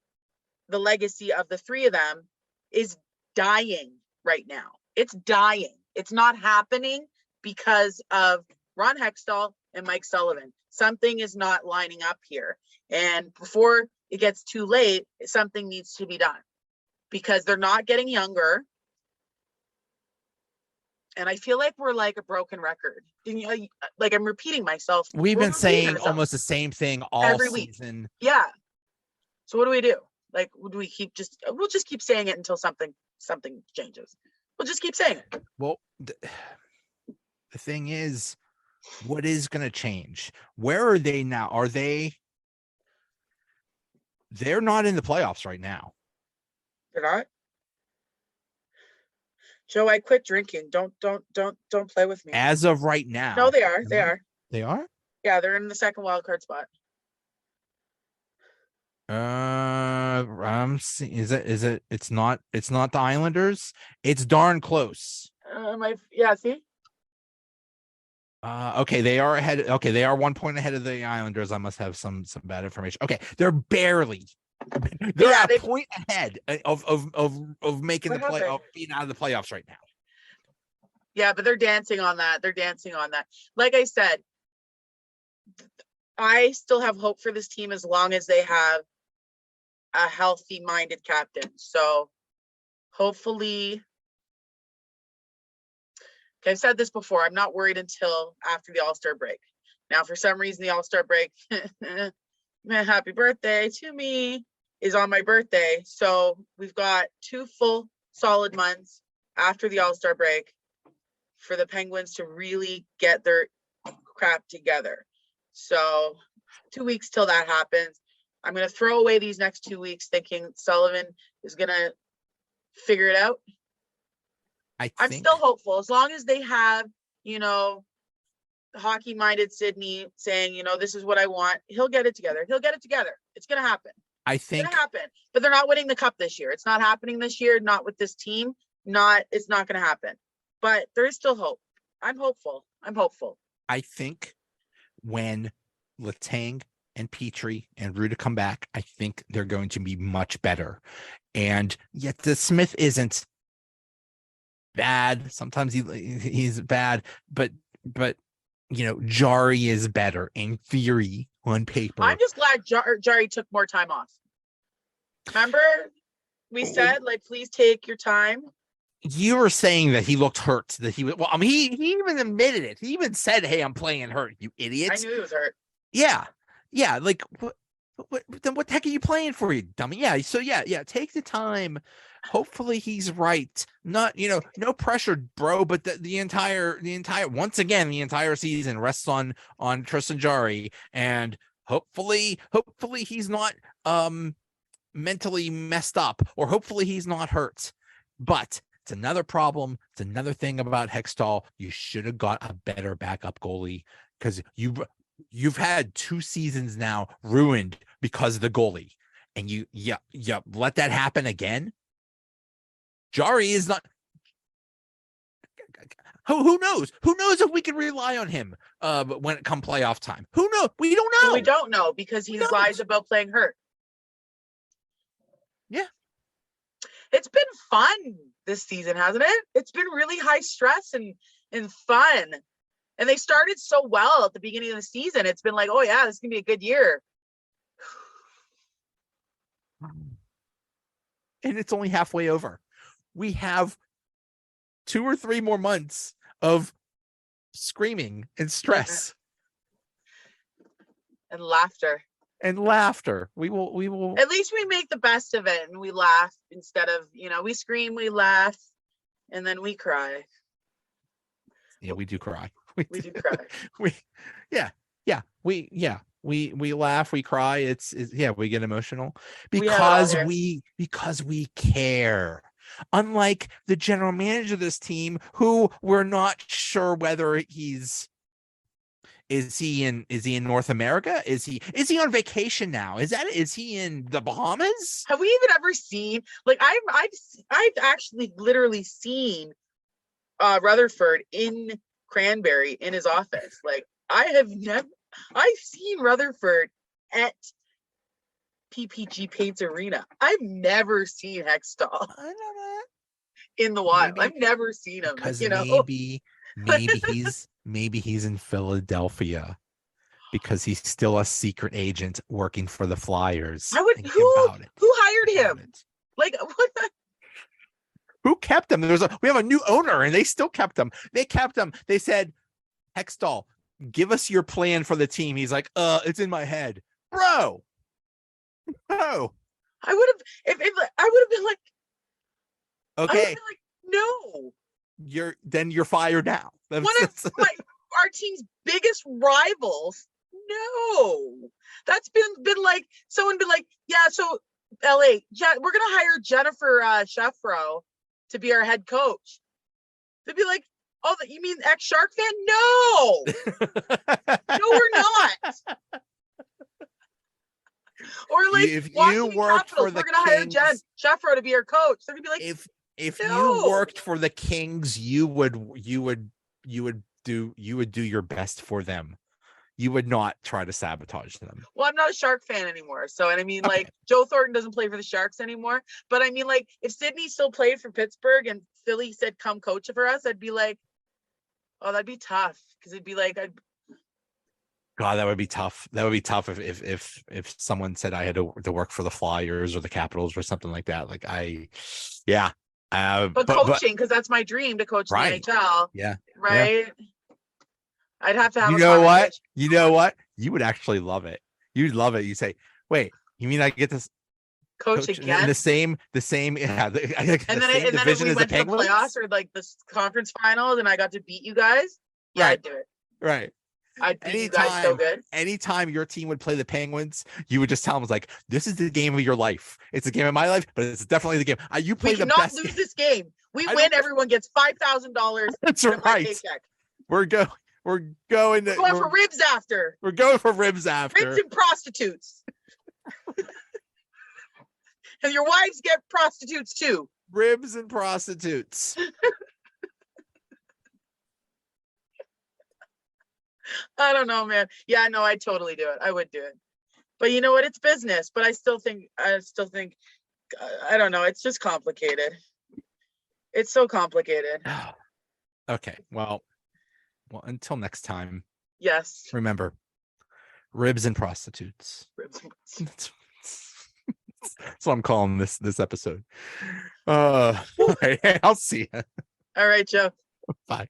the legacy of the three of them is dying right now. It's dying. It's not happening because of Ron Hextall and Mike Sullivan. Something is not lining up here. And before it gets too late, something needs to be done because they're not getting younger. And I feel like we're like a broken record. Like I'm repeating myself. We've been saying almost the same thing all every week. season. Yeah. So what do we do? Like, do we we'll just keep saying it until something changes. We'll just keep saying it. Well, the thing is, what is going to change? Where are they now? They're not in the playoffs right now. They're not? Joe, I quit drinking. Don't play with me. As of right now. No, they are. They are. They are? Yeah, they're in the second wild card spot. I'm seeing, is it it's not the Islanders. It's darn close. See? Okay, they are ahead. Okay, they are 1 point ahead of the Islanders. I must have some bad information. Okay, they're a point ahead of making the play, of being out of the playoffs right now. Yeah, but they're dancing on that. Like I said, I still have hope for this team as long as they have a healthy minded captain. So hopefully, I've said this before, I'm not worried until after the All-Star break. Now, for some reason, the All-Star break, happy birthday to me, is on my birthday. So we've got 2 full solid months after the All-Star break for the Penguins to really get their crap together. So 2 weeks till that happens. I'm going to throw away these next 2 weeks thinking Sullivan is going to figure it out. I'm still hopeful as long as they have, hockey-minded Sidney saying, this is what I want. He'll get it together. It's going to happen. It's going to happen. But they're not winning the cup this year. It's not happening this year. Not with this team. It's not going to happen. But there is still hope. I'm hopeful. I think when Letang and Petrie and Ruda come back, I think they're going to be much better. And yet the Smith isn't bad. Sometimes he's bad, but Jari is better in theory on paper. I'm just glad Jari took more time off. Remember, we said please take your time. You were saying that he looked hurt. That he was. Well, I mean, he even admitted it. He even said, "Hey, I'm playing hurt, you idiot." I knew he was hurt. Yeah. Like what? Then what the heck are you playing for, you dummy? Yeah. So yeah. Take the time. Hopefully he's right. Not no pressure, bro. But the entire once again the entire season rests on Tristan Jarry, and hopefully he's not mentally messed up, or hopefully he's not hurt. But it's another problem. It's another thing about Hextall. You should have got a better backup goalie, because you've had 2 seasons now ruined because of the goalie, and you let that happen again. Jari is not. Who knows? Who knows if we can rely on him when it comes playoff time? Who knows? We don't know. We don't know because he lies about playing hurt. Yeah. It's been fun this season, hasn't it? It's been really high stress and fun. And they started so well at the beginning of the season. It's been like, oh yeah, this is gonna be a good year. And it's only halfway over. We have 2 or 3 more months of screaming and stress and laughter. We will. At least we make the best of it and we laugh instead of, we scream, we laugh, and then we cry. Yeah, we do cry. We do cry. We laugh, we cry. It's we get emotional because we care. Unlike the general manager of this team, who we're not sure whether is he in North America? Is he on vacation now? Is he in the Bahamas? Have we even ever seen, I've actually literally seen Rutherford in Cranberry in his office. I've seen Rutherford at PPG Paints Arena. I've never seen Hextall I know that. in the wild. Maybe I've never seen him. because You know, maybe he's in Philadelphia because he's still a secret agent working for the Flyers. I would. Think Who about it. hired Think about him? it. Like what? Who kept him? We have a new owner and they still kept him. They kept him. They said, Hextall, give us your plan for the team. He's like, it's in my head. Bro. No. I would have if I would have been like, I would have Okay. been like, no. You're fired now. One of our team's biggest rivals. No. That's been like someone been like, yeah, so LA, we're gonna hire Jennifer Chefero to be our head coach. They'd be like, oh, you mean ex-Shark fan? No. No, we're not. Or like, if you Washington worked Capitals, for the we're gonna hire Kings, Jen Chefero to be our coach. They're gonna be like, if no. you worked for the Kings, you would do your best for them. You would not try to sabotage them. Well, I'm not a Shark fan anymore. So, and I mean, like, Joe Thornton doesn't play for the Sharks anymore. But I mean, like, if Sydney still played for Pittsburgh and Philly said, come coach for us, I'd be like, oh, that'd be tough. Because it'd be like, God, that would be tough. That would be tough if someone said I had to work for the Flyers or the Capitals or something like that. Like but coaching, because that's my dream to coach right. the NHL. Yeah. Right. Yeah. I'd have to have you know what? You would actually love it. You'd love it. You say, wait, you mean I get this coach again? The same, yeah. And then if we went to the playoffs or like the conference finals and I got to beat you guys, yeah, right. I'd do it. Right. I'd beat you guys so good. Anytime your team would play the Penguins, you would just tell them, like, this is the game of your life. It's a game of my life, but it's definitely the game. You play the best. We cannot lose this game. We win, everyone gets $5,000. That's right. We're going for ribs after. We're going for ribs after. Ribs and prostitutes. And your wives get prostitutes too. Ribs and prostitutes. I don't know, man. Yeah, no, I'd totally do it. I would do it. But you know what? It's business. But I still think, I don't know. It's just complicated. It's so complicated. Okay. Well, until next time. Yes. Remember, ribs and prostitutes. Ribs and prostitutes. That's what I'm calling this episode. All right, I'll see you. All right, Joe. Bye.